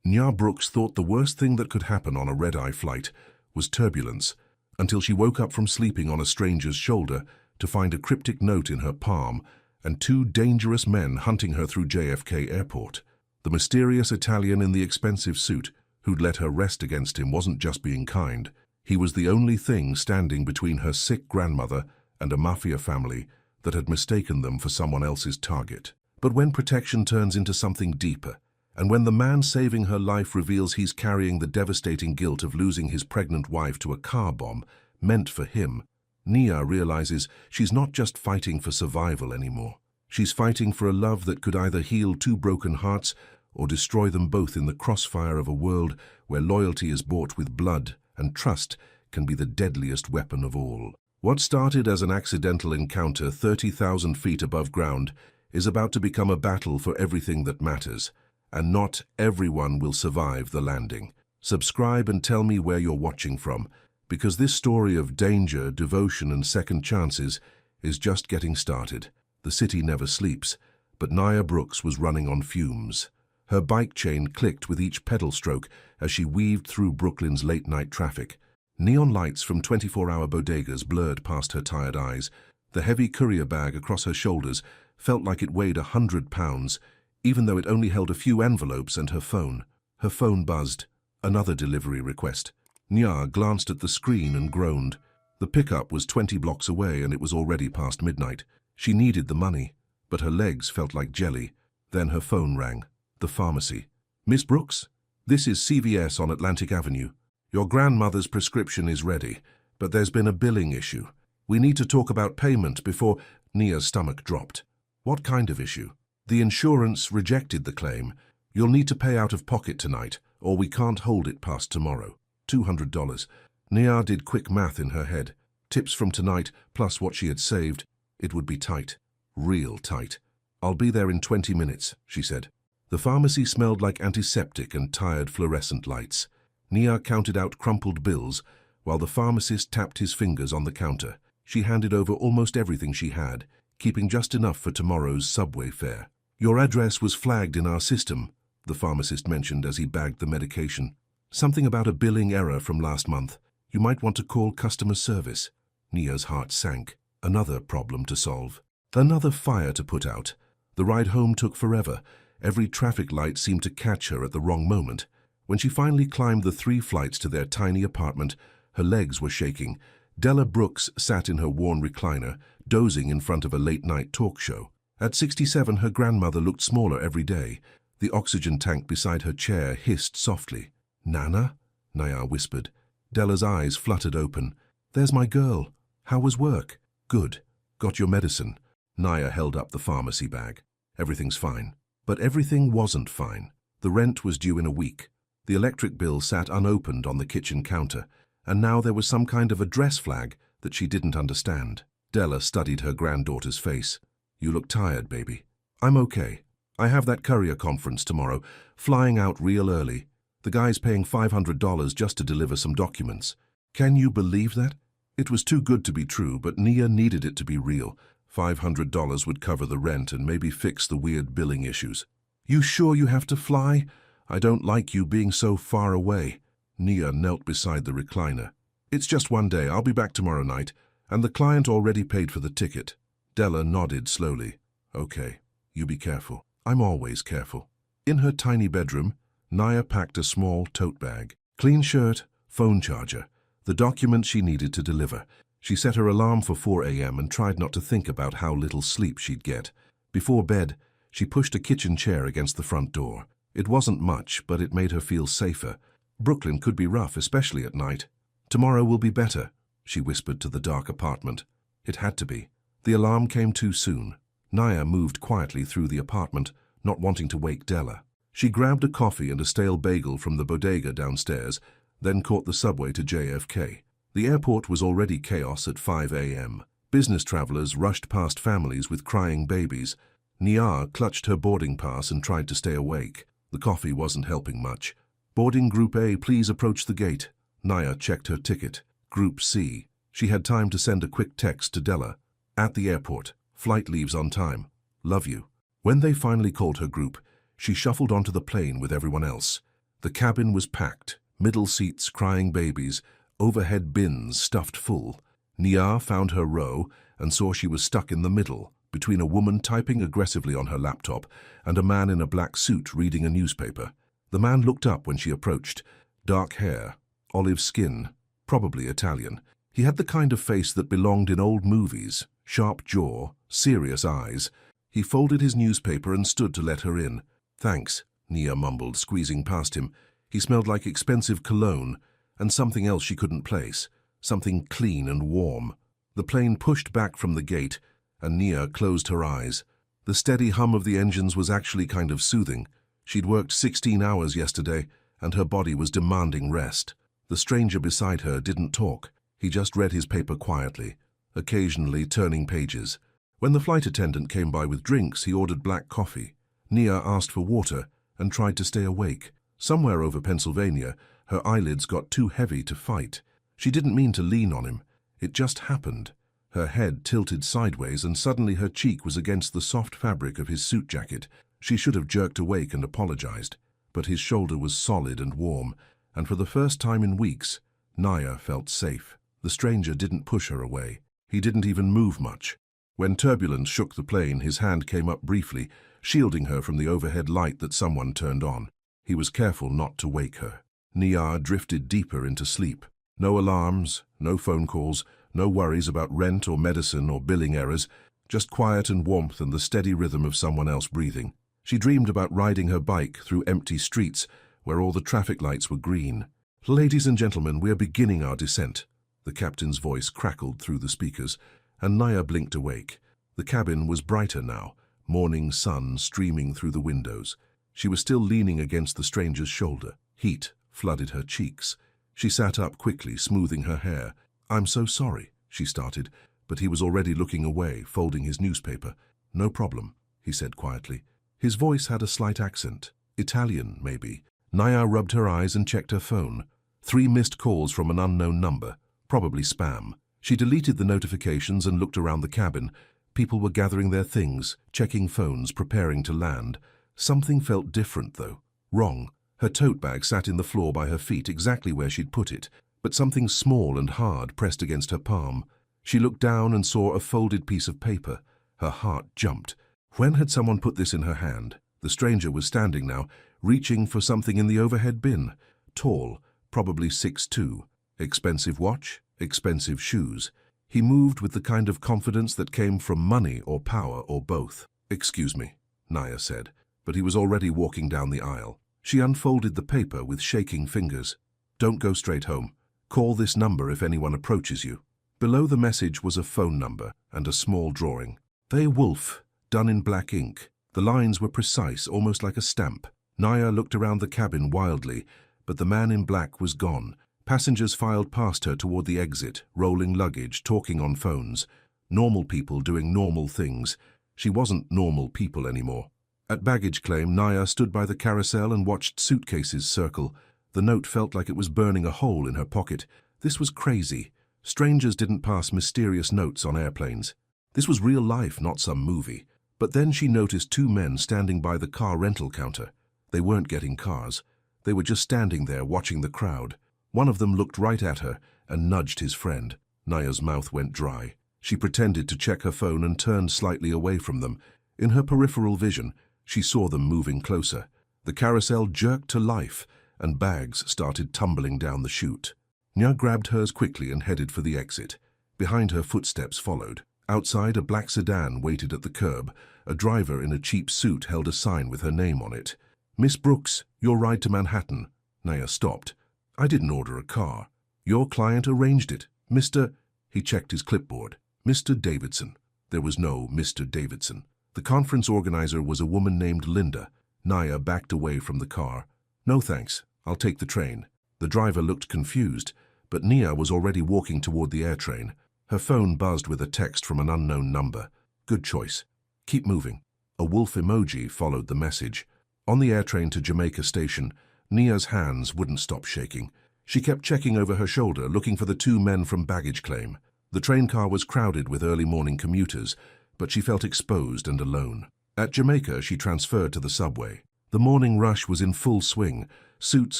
Nya Brooks thought the worst thing that could happen on a red-eye flight was turbulence, until she woke up from sleeping on a stranger's shoulder to find a cryptic note in her palm and two dangerous men hunting her through JFK Airport. The mysterious Italian in the expensive suit who'd let her rest against him wasn't just being kind. He was the only thing standing between her sick grandmother and a mafia family that had mistaken them for someone else's target. But when protection turns into something deeper, and when the man saving her life reveals he's carrying the devastating guilt of losing his pregnant wife to a car bomb meant for him, Nia realizes she's not just fighting for survival anymore. She's fighting for a love that could either heal two broken hearts or destroy them both in the crossfire of a world where loyalty is bought with blood and trust can be the deadliest weapon of all. What started as an accidental encounter 30,000 feet above ground is about to become a battle for everything that matters, and not everyone will survive the landing. Subscribe and tell me where you're watching from, because this story of danger, devotion, and second chances is just getting started. The city never sleeps, but Nia Brooks was running on fumes. Her bike chain clicked with each pedal stroke as she weaved through Brooklyn's late-night traffic. Neon lights from 24-hour bodegas blurred past her tired eyes. The heavy courier bag across her shoulders felt like it weighed 100 pounds, even though it only held a few envelopes and her phone. Her phone buzzed. Another delivery request. Nya glanced at the screen and groaned. The pickup was 20 blocks away and it was already past midnight. She needed the money, but her legs felt like jelly. Then her phone rang. The pharmacy. Miss Brooks? This is CVS on Atlantic Avenue. Your grandmother's prescription is ready, but there's been a billing issue. We need to talk about payment before... Nia's stomach dropped. What kind of issue? The insurance rejected the claim. You'll need to pay out of pocket tonight, or we can't hold it past tomorrow. $200. Nia did quick math in her head. Tips from tonight, plus what she had saved. It would be tight. Real tight. I'll be there in 20 minutes, she said. The pharmacy smelled like antiseptic and tired fluorescent lights. Nia counted out crumpled bills, while the pharmacist tapped his fingers on the counter. She handed over almost everything she had, keeping just enough for tomorrow's subway fare. Your address was flagged in our system, the pharmacist mentioned as he bagged the medication. Something about a billing error from last month. You might want to call customer service. Nia's heart sank. Another problem to solve. Another fire to put out. The ride home took forever. Every traffic light seemed to catch her at the wrong moment. When she finally climbed the 3 flights to their tiny apartment, her legs were shaking. Della Brooks sat in her worn recliner, dozing in front of a late-night talk show. At 67, her grandmother looked smaller every day. The oxygen tank beside her chair hissed softly. Nana? Nia whispered. Della's eyes fluttered open. There's my girl. How was work? Good. Got your medicine? Nia held up the pharmacy bag. Everything's fine. But everything wasn't fine. The rent was due in a week. The electric bill sat unopened on the kitchen counter, and now there was some kind of address flag that she didn't understand. Della studied her granddaughter's face. You look tired, baby. I'm okay. I have that courier conference tomorrow, flying out real early. The guy's paying $500 just to deliver some documents. Can you believe that? It was too good to be true, but Nia needed it to be real. $500 would cover the rent and maybe fix the weird billing issues. You sure you have to fly? I don't like you being so far away. Nia knelt beside the recliner. It's just one day. I'll be back tomorrow night, and the client already paid for the ticket. Della nodded slowly. Okay, you be careful. I'm always careful. In her tiny bedroom, Nia packed a small tote bag. Clean shirt, phone charger, the documents she needed to deliver. She set her alarm for 4 a.m. and tried not to think about how little sleep she'd get. Before bed, she pushed a kitchen chair against the front door. It wasn't much, but it made her feel safer. Brooklyn could be rough, especially at night. Tomorrow will be better, she whispered to the dark apartment. It had to be. The alarm came too soon. Nia moved quietly through the apartment, not wanting to wake Della. She grabbed a coffee and a stale bagel from the bodega downstairs, then caught the subway to JFK. The airport was already chaos at 5 a.m. Business travelers rushed past families with crying babies. Nia clutched her boarding pass and tried to stay awake. The coffee wasn't helping much. Boarding Group A, please approach the gate. Nia checked her ticket. Group C. She had time to send a quick text to Della. At the airport. Flight leaves on time. Love you. When they finally called her group, she shuffled onto the plane with everyone else. The cabin was packed, middle seats crying babies, overhead bins stuffed full. Nia found her row and saw she was stuck in the middle, between a woman typing aggressively on her laptop and a man in a black suit reading a newspaper. The man looked up when she approached. Dark hair, olive skin, probably Italian. He had the kind of face that belonged in old movies, sharp jaw, serious eyes. He folded his newspaper and stood to let her in. "Thanks," Nia mumbled, squeezing past him. He smelled like expensive cologne and something else she couldn't place, something clean and warm. The plane pushed back from the gate, and Nia closed her eyes. The steady hum of the engines was actually kind of soothing. She'd worked 16 hours yesterday, and her body was demanding rest. The stranger beside her didn't talk. He just read his paper quietly, occasionally turning pages. When the flight attendant came by with drinks, he ordered black coffee. Nia asked for water and tried to stay awake. Somewhere over Pennsylvania, her eyelids got too heavy to fight. She didn't mean to lean on him. It just happened. Her head tilted sideways, and suddenly her cheek was against the soft fabric of his suit jacket. She should have jerked awake and apologized, but his shoulder was solid and warm, and for the first time in weeks, Nia felt safe. The stranger didn't push her away. He didn't even move much. When turbulence shook the plane, his hand came up briefly, shielding her from the overhead light that someone turned on. He was careful not to wake her. Nia drifted deeper into sleep. No alarms, no phone calls, no worries about rent or medicine or billing errors, just quiet and warmth and the steady rhythm of someone else breathing. She dreamed about riding her bike through empty streets where all the traffic lights were green. "Ladies and gentlemen, we are beginning our descent." The captain's voice crackled through the speakers, and Nia blinked awake. The cabin was brighter now, morning sun streaming through the windows. She was still leaning against the stranger's shoulder. Heat flooded her cheeks. She sat up quickly, smoothing her hair. "I'm so sorry," she started, but he was already looking away, folding his newspaper. "No problem," he said quietly. His voice had a slight accent. Italian, maybe. Nia rubbed her eyes and checked her phone. 3 missed calls from an unknown number, probably spam. She deleted the notifications and looked around the cabin. People were gathering their things, checking phones, preparing to land. Something felt different, though. Wrong. Her tote bag sat in the floor by her feet, exactly where she'd put it, but something small and hard pressed against her palm. She looked down and saw a folded piece of paper. Her heart jumped. When had someone put this in her hand? The stranger was standing now, reaching for something in the overhead bin. Tall, probably 6'2". Expensive watch, expensive shoes. He moved with the kind of confidence that came from money or power or both. "Excuse me," Nia said, but he was already walking down the aisle. She unfolded the paper with shaking fingers. "Don't go straight home. Call this number if anyone approaches you." Below the message was a phone number and a small drawing. "They Wolf," done in black ink. The lines were precise, almost like a stamp. Nia looked around the cabin wildly, but the man in black was gone. Passengers filed past her toward the exit, rolling luggage, talking on phones. Normal people doing normal things. She wasn't normal people anymore. At baggage claim, Nia stood by the carousel and watched suitcases circle. The note felt like it was burning a hole in her pocket. This was crazy. Strangers didn't pass mysterious notes on airplanes. This was real life, not some movie. But then she noticed 2 men standing by the car rental counter. They weren't getting cars. They were just standing there watching the crowd. One of them looked right at her and nudged his friend. Nia's mouth went dry. She pretended to check her phone and turned slightly away from them. In her peripheral vision, she saw them moving closer. The carousel jerked to life, and bags started tumbling down the chute. Nia grabbed hers quickly and headed for the exit. Behind her, footsteps followed. Outside, a black sedan waited at the curb. A driver in a cheap suit held a sign with her name on it. "Miss Brooks, your ride to Manhattan." Nia stopped. "I didn't order a car. Your client arranged it. Mr." He checked his clipboard. "Mr. Davidson." There was no Mr. Davidson. The conference organizer was a woman named Linda. Nia backed away from the car. "No thanks, I'll take the train." The driver looked confused, but Nia was already walking toward the air train. Her phone buzzed with a text from an unknown number. "Good choice. Keep moving." A wolf emoji followed the message. On the air train to Jamaica Station, Nia's hands wouldn't stop shaking. She kept checking over her shoulder, looking for the 2 men from baggage claim. The train car was crowded with early morning commuters, but she felt exposed and alone. At Jamaica, she transferred to the subway. The morning rush was in full swing. suits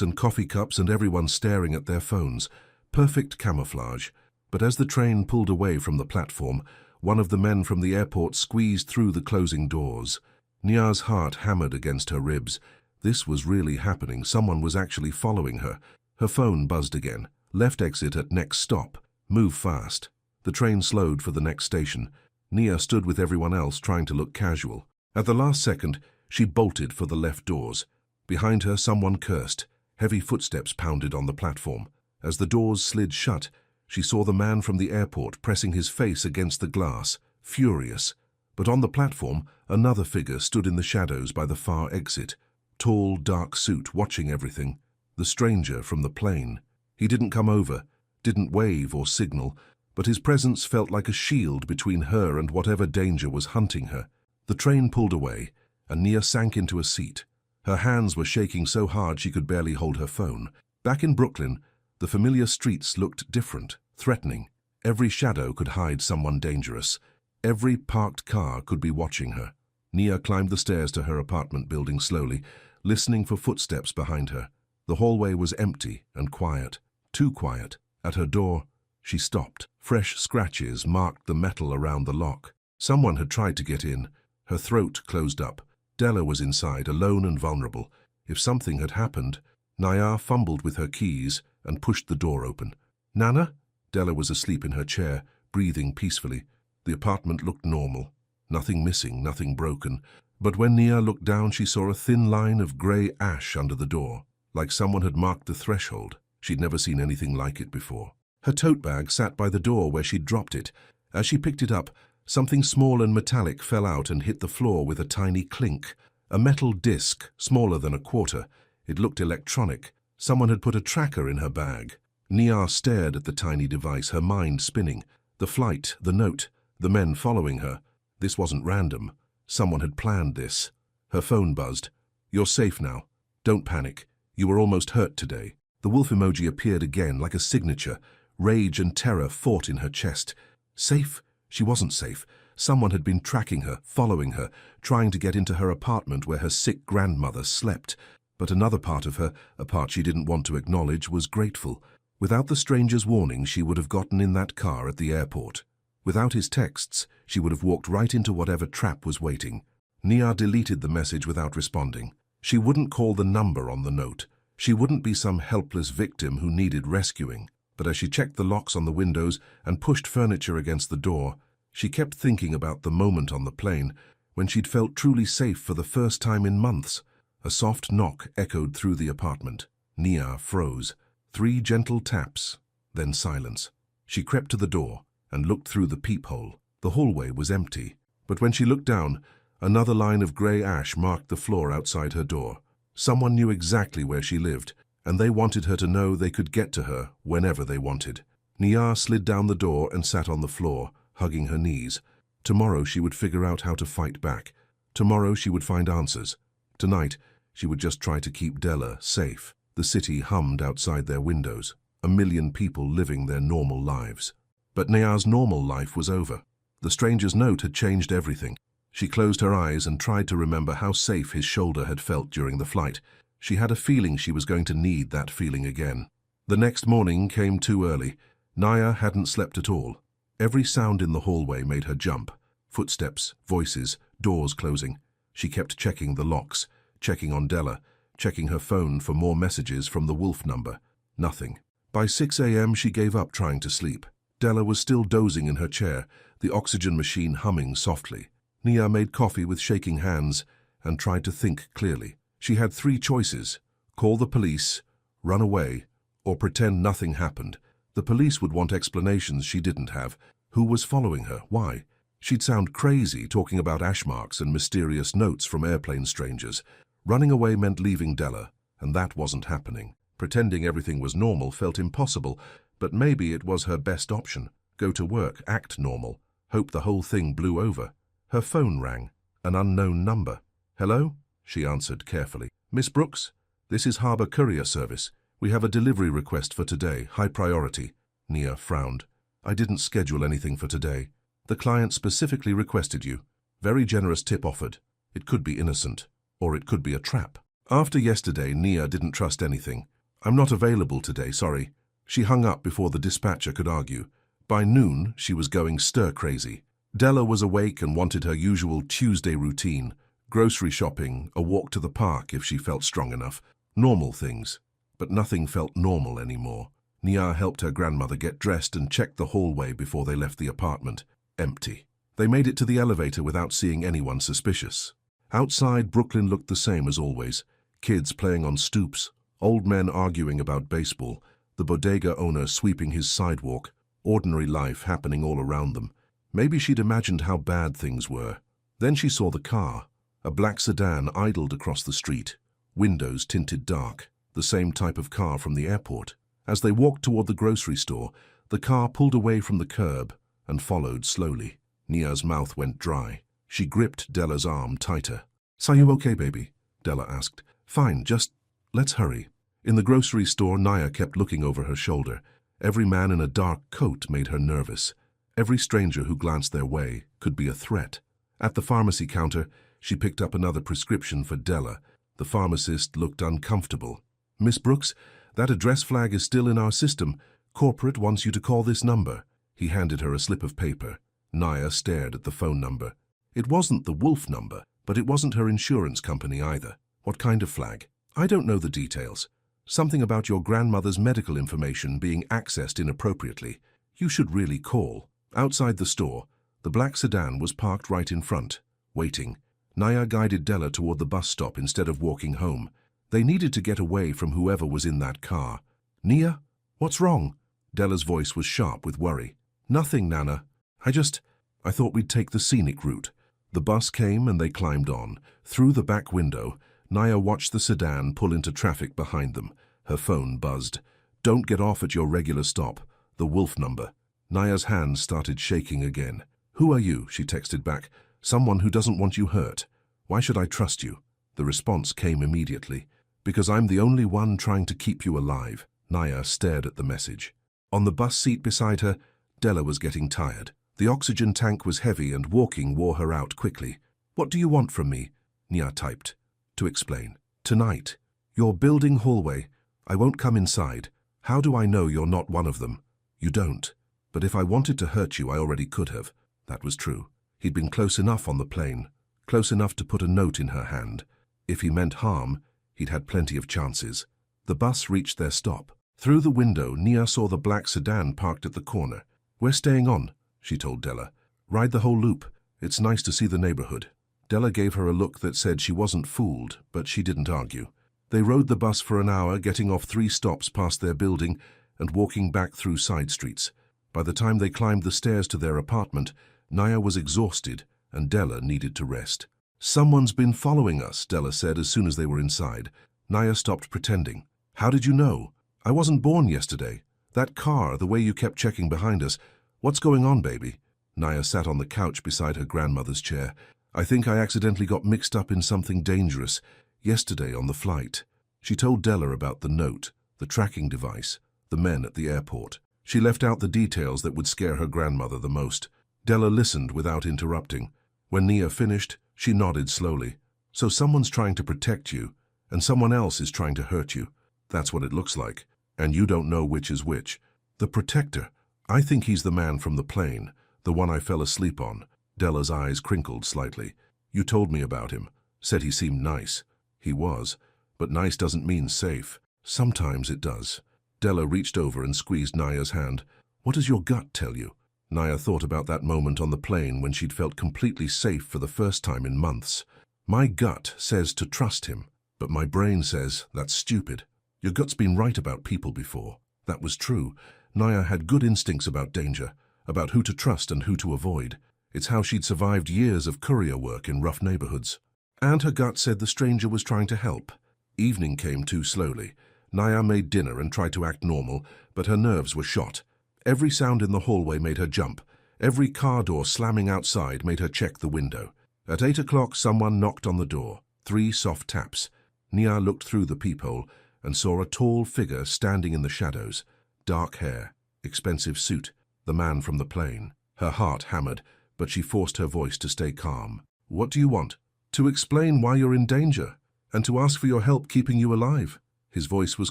and coffee cups and everyone staring at their phones. Perfect camouflage. But as the train pulled away from the platform, one of the men from the airport squeezed through the closing doors. Nia's heart hammered against her ribs. This was really happening. Someone was actually following her. Her phone buzzed again. Left exit at next stop. Move fast. The train slowed for the next station. Nia stood with everyone else trying to look casual. At the last second, she bolted for the left doors. Behind her, someone cursed. Heavy footsteps pounded on the platform. As the doors slid shut, she saw the man from the airport pressing his face against the glass, furious. But on the platform, another figure stood in the shadows by the far exit. Tall, dark suit, watching everything. The stranger from the plane. He didn't come over, didn't wave or signal, but his presence felt like a shield between her and whatever danger was hunting her. The train pulled away, and Nia sank into a seat. Her hands were shaking so hard she could barely hold her phone. Back in Brooklyn, the familiar streets looked different, threatening. Every shadow could hide someone dangerous. Every parked car could be watching her. Nia climbed the stairs to her apartment building slowly, listening for footsteps behind her. The hallway was empty and quiet, too quiet. At her door, she stopped. Fresh scratches marked the metal around the lock. Someone had tried to get in. Her throat closed up. Della was inside, alone and vulnerable. If something had happened, Nia fumbled with her keys and pushed the door open. "Nana?" Della was asleep in her chair, breathing peacefully. The apartment looked normal. Nothing missing, nothing broken. But when Nia looked down, she saw a thin line of grey ash under the door, like someone had marked the threshold. She'd never seen anything like it before. Her tote bag sat by the door where she'd dropped it. As she picked it up, something small and metallic fell out and hit the floor with a tiny clink. A metal disc, smaller than a quarter. It looked electronic. Someone had put a tracker in her bag. Nia stared at the tiny device, her mind spinning. The flight, the note, the men following her. This wasn't random. Someone had planned this. Her phone buzzed. "You're safe now. Don't panic. You were almost hurt today." The wolf emoji appeared again, like a signature. Rage and terror fought in her chest. Safe? She wasn't safe. Someone had been tracking her, following her, trying to get into her apartment where her sick grandmother slept. But another part of her, a part she didn't want to acknowledge, was grateful. Without the stranger's warning, she would have gotten in that car at the airport. Without his texts, she would have walked right into whatever trap was waiting. Nia deleted the message without responding. She wouldn't call the number on the note. She wouldn't be some helpless victim who needed rescuing. But as she checked the locks on the windows and pushed furniture against the door, she kept thinking about the moment on the plane when she'd felt truly safe for the first time in months. A soft knock echoed through the apartment. Nia froze. 3 gentle taps, then silence. She crept to the door and looked through the peephole. The hallway was empty, but when she looked down, another line of grey ash marked the floor outside her door. Someone knew exactly where she lived, and they wanted her to know they could get to her whenever they wanted. Nia slid down the door and sat on the floor, hugging her knees. Tomorrow she would figure out how to fight back. Tomorrow she would find answers. Tonight, she would just try to keep Della safe. The city hummed outside their windows, 1 million people living their normal lives. But Nia's normal life was over. The stranger's note had changed everything. She closed her eyes and tried to remember how safe his shoulder had felt during the flight. She had a feeling she was going to need that feeling again. The next morning came too early. Nia hadn't slept at all. Every sound in the hallway made her jump. Footsteps, voices, doors closing. She kept checking the locks, checking on Della, checking her phone for more messages from the wolf number. Nothing. By 6 a.m. she gave up trying to sleep. Della was still dozing in her chair, the oxygen machine humming softly. Nia made coffee with shaking hands and tried to think clearly. She had 3 choices: call the police, run away, or pretend nothing happened. The police would want explanations she didn't have. Who was following her? Why? She'd sound crazy talking about ash marks and mysterious notes from airplane strangers. Running away meant leaving Della, and that wasn't happening. Pretending everything was normal felt impossible, but maybe it was her best option. Go to work, act normal, hope the whole thing blew over. Her phone rang. An unknown number. "Hello?" she answered carefully. "Miss Brooks? This is Harbour Courier Service. We have a delivery request for today, high priority." Nia frowned. "I didn't schedule anything for today. The client specifically requested you. Very generous tip offered. It could be innocent, or it could be a trap." After yesterday, Nia didn't trust anything. I'm not available today, sorry. She hung up before the dispatcher could argue. By noon, she was going stir-crazy. Della was awake and wanted her usual Tuesday routine. Grocery shopping, a walk to the park if she felt strong enough. Normal things. But nothing felt normal anymore. Nia helped her grandmother get dressed and checked the hallway before they left the apartment. Empty. They made it to the elevator without seeing anyone suspicious. Outside, Brooklyn looked the same as always. Kids playing on stoops, old men arguing about baseball, the bodega owner sweeping his sidewalk, ordinary life happening all around them. Maybe she'd imagined how bad things were. Then she saw the car. A black sedan idled across the street, windows tinted dark, the same type of car from the airport. As they walked toward the grocery store, the car pulled away from the curb and followed slowly. Nia's mouth went dry. She gripped Della's arm tighter. "Are you okay, baby?" Della asked. "Fine, just let's hurry." In the grocery store, Nia kept looking over her shoulder. Every man in a dark coat made her nervous. Every stranger who glanced their way could be a threat. At the pharmacy counter, she picked up another prescription for Della. The pharmacist looked uncomfortable. "Miss Brooks, that address flag is still in our system. Corporate wants you to call this number." He handed her a slip of paper. Nia stared at the phone number. It wasn't the Wolf number, but it wasn't her insurance company either. "What kind of flag?" "I don't know the details. Something about your grandmother's medical information being accessed inappropriately. You should really call." Outside the store, the black sedan was parked right in front, waiting. Nia guided Della toward the bus stop instead of walking home. They needed to get away from whoever was in that car. "Nia, what's wrong?" Della's voice was sharp with worry. "Nothing, Nana. I thought we'd take the scenic route." The bus came and they climbed on. Through the back window, Nia watched the sedan pull into traffic behind them. Her phone buzzed. "Don't get off at your regular stop. The Wolf number." Nia's hands started shaking again. "Who are you?" she texted back. "Someone who doesn't want you hurt. Why should I trust you?" The response came immediately. "Because I'm the only one trying to keep you alive." Nia stared at the message. On the bus seat beside her, Della was getting tired. The oxygen tank was heavy and walking wore her out quickly. "What do you want from me?" Nia typed. To explain. "Tonight. Your building hallway. I won't come inside. How do I know you're not one of them?" "You don't. But if I wanted to hurt you, I already could have." That was true. He'd been close enough on the plane. Close enough to put a note in her hand. If he meant harm, he'd had plenty of chances. The bus reached their stop. Through the window, Nia saw the black sedan parked at the corner. "We're staying on," she told Della. "Ride the whole loop. It's nice to see the neighborhood." Della gave her a look that said she wasn't fooled, but she didn't argue. They rode the bus for an hour, getting off 3 stops past their building and walking back through side streets. By the time they climbed the stairs to their apartment, Nia was exhausted and Della needed to rest. "Someone's been following us," Della said as soon as they were inside. Nia stopped pretending. "How did you know? I wasn't born yesterday. That car, the way you kept checking behind us. What's going on, baby?" Nia sat on the couch beside her grandmother's chair. "I think I accidentally got mixed up in something dangerous yesterday on the flight." She told Della about the note, the tracking device, the men at the airport. She left out the details that would scare her grandmother the most. Della listened without interrupting. When Nia finished, she nodded slowly. "So someone's trying to protect you, and someone else is trying to hurt you. That's what it looks like. And you don't know which is which." "The protector. I think he's the man from the plane, the one I fell asleep on." Della's eyes crinkled slightly. "You told me about him. Said he seemed nice." "He was. But nice doesn't mean safe. Sometimes it does." Della reached over and squeezed Nia's hand. "What does your gut tell you?" Nia thought about that moment on the plane when she'd felt completely safe for the first time in months. "My gut says to trust him, but my brain says that's stupid." Your gut's been right about people before. That was true. Nia had good instincts about danger, about who to trust and who to avoid. It's how she'd survived years of courier work in rough neighborhoods. And her gut said the stranger was trying to help. Evening came too slowly. Nia made dinner and tried to act normal, but her nerves were shot. Every sound in the hallway made her jump. Every car door slamming outside made her check the window. At 8 o'clock, someone knocked on the door. 3 soft taps. Nia looked through the peephole and saw a tall figure standing in the shadows. Dark hair, expensive suit, the man from the plane. Her heart hammered, but she forced her voice to stay calm. "What do you want?" "To explain why you're in danger." and to ask for your help keeping you alive." His voice was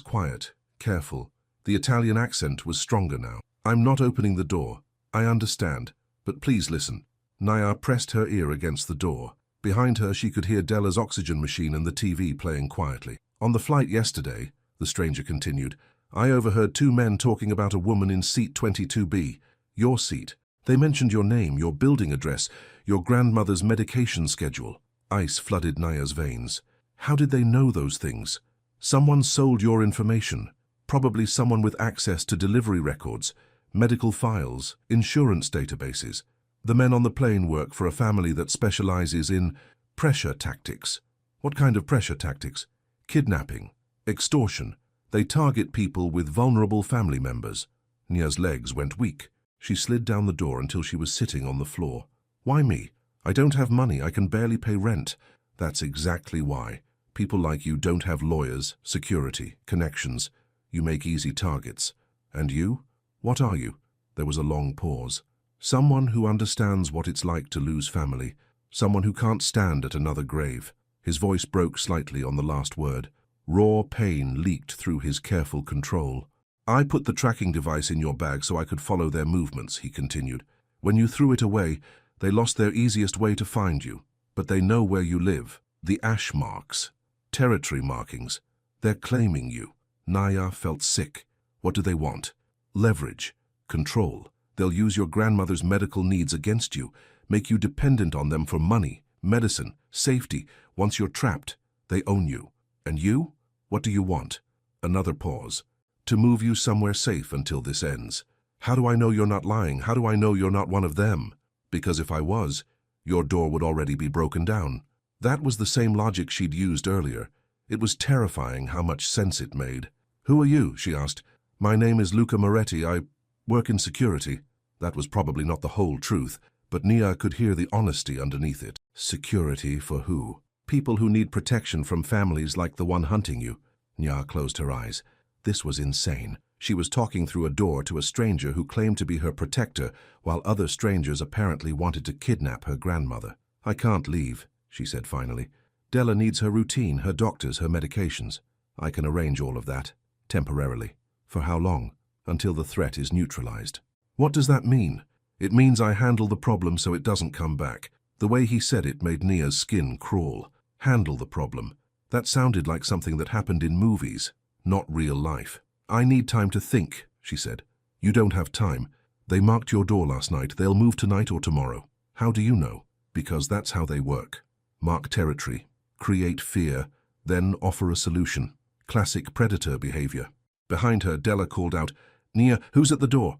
quiet, careful. The Italian accent was stronger now. "I'm not opening the door. I understand, but please listen." Naya pressed her ear against the door. Behind her, she could hear Della's oxygen machine and the TV playing quietly. "On the flight yesterday," the stranger continued, "I overheard two men talking about a woman in seat 22B, your seat. They mentioned your name, your building address, your grandmother's medication schedule." Ice flooded Naya's veins. How did they know those things? Someone sold your information. Probably someone with access to delivery records, medical files, insurance databases. The men on the plane work for a family that specializes in pressure tactics. What kind of pressure tactics? Kidnapping, extortion. They target people with vulnerable family members. Nia's legs went weak. She slid down the door until she was sitting on the floor. "Why me? I don't have money. I can barely pay rent." "That's exactly why. People like you don't have lawyers, security, connections. You make easy targets. And you? What are you?" There was a long pause. "Someone who understands what it's like to lose family. Someone who can't stand at another grave." His voice broke slightly on the last word. Raw pain leaked through his careful control. "I put the tracking device in your bag so I could follow their movements," he continued. "When you threw it away, they lost their easiest way to find you. But they know where you live. The ash marks. Territory markings. They're claiming you." Naya felt sick. What do they want? Leverage. Control. They'll use your grandmother's medical needs against you, make you dependent on them for money, medicine, safety. Once you're trapped, they own you. And you? What do you want? Another pause. "To move you somewhere safe until this ends." "How do I know you're not lying? How do I know you're not one of them?" "Because if I was, your door would already be broken down." That was the same logic she'd used earlier. It was terrifying how much sense it made. "Who are you?" she asked. "My name is Luca Moretti. I work in security." That was probably not the whole truth, but Nia could hear the honesty underneath it. Security for who? People who need protection from families like the one hunting you. Nia closed her eyes. This was insane. She was talking through a door to a stranger who claimed to be her protector, while other strangers apparently wanted to kidnap her grandmother. "I can't leave," she said finally. "Della needs her routine, her doctors, her medications. I can arrange all of that, temporarily. For how long? Until the threat is neutralized." "What does that mean?" "It means I handle the problem so it doesn't come back." The way he said it made Nia's skin crawl. Handle the problem. That sounded like something that happened in movies, not real life. "I need time to think," she said. "You don't have time. They marked your door last night. They'll move tonight or tomorrow." "How do you know?" "Because that's how they work. Mark territory, create fear, then offer a solution. Classic predator behavior." Behind her, Della called out, "Nia, who's at the door?"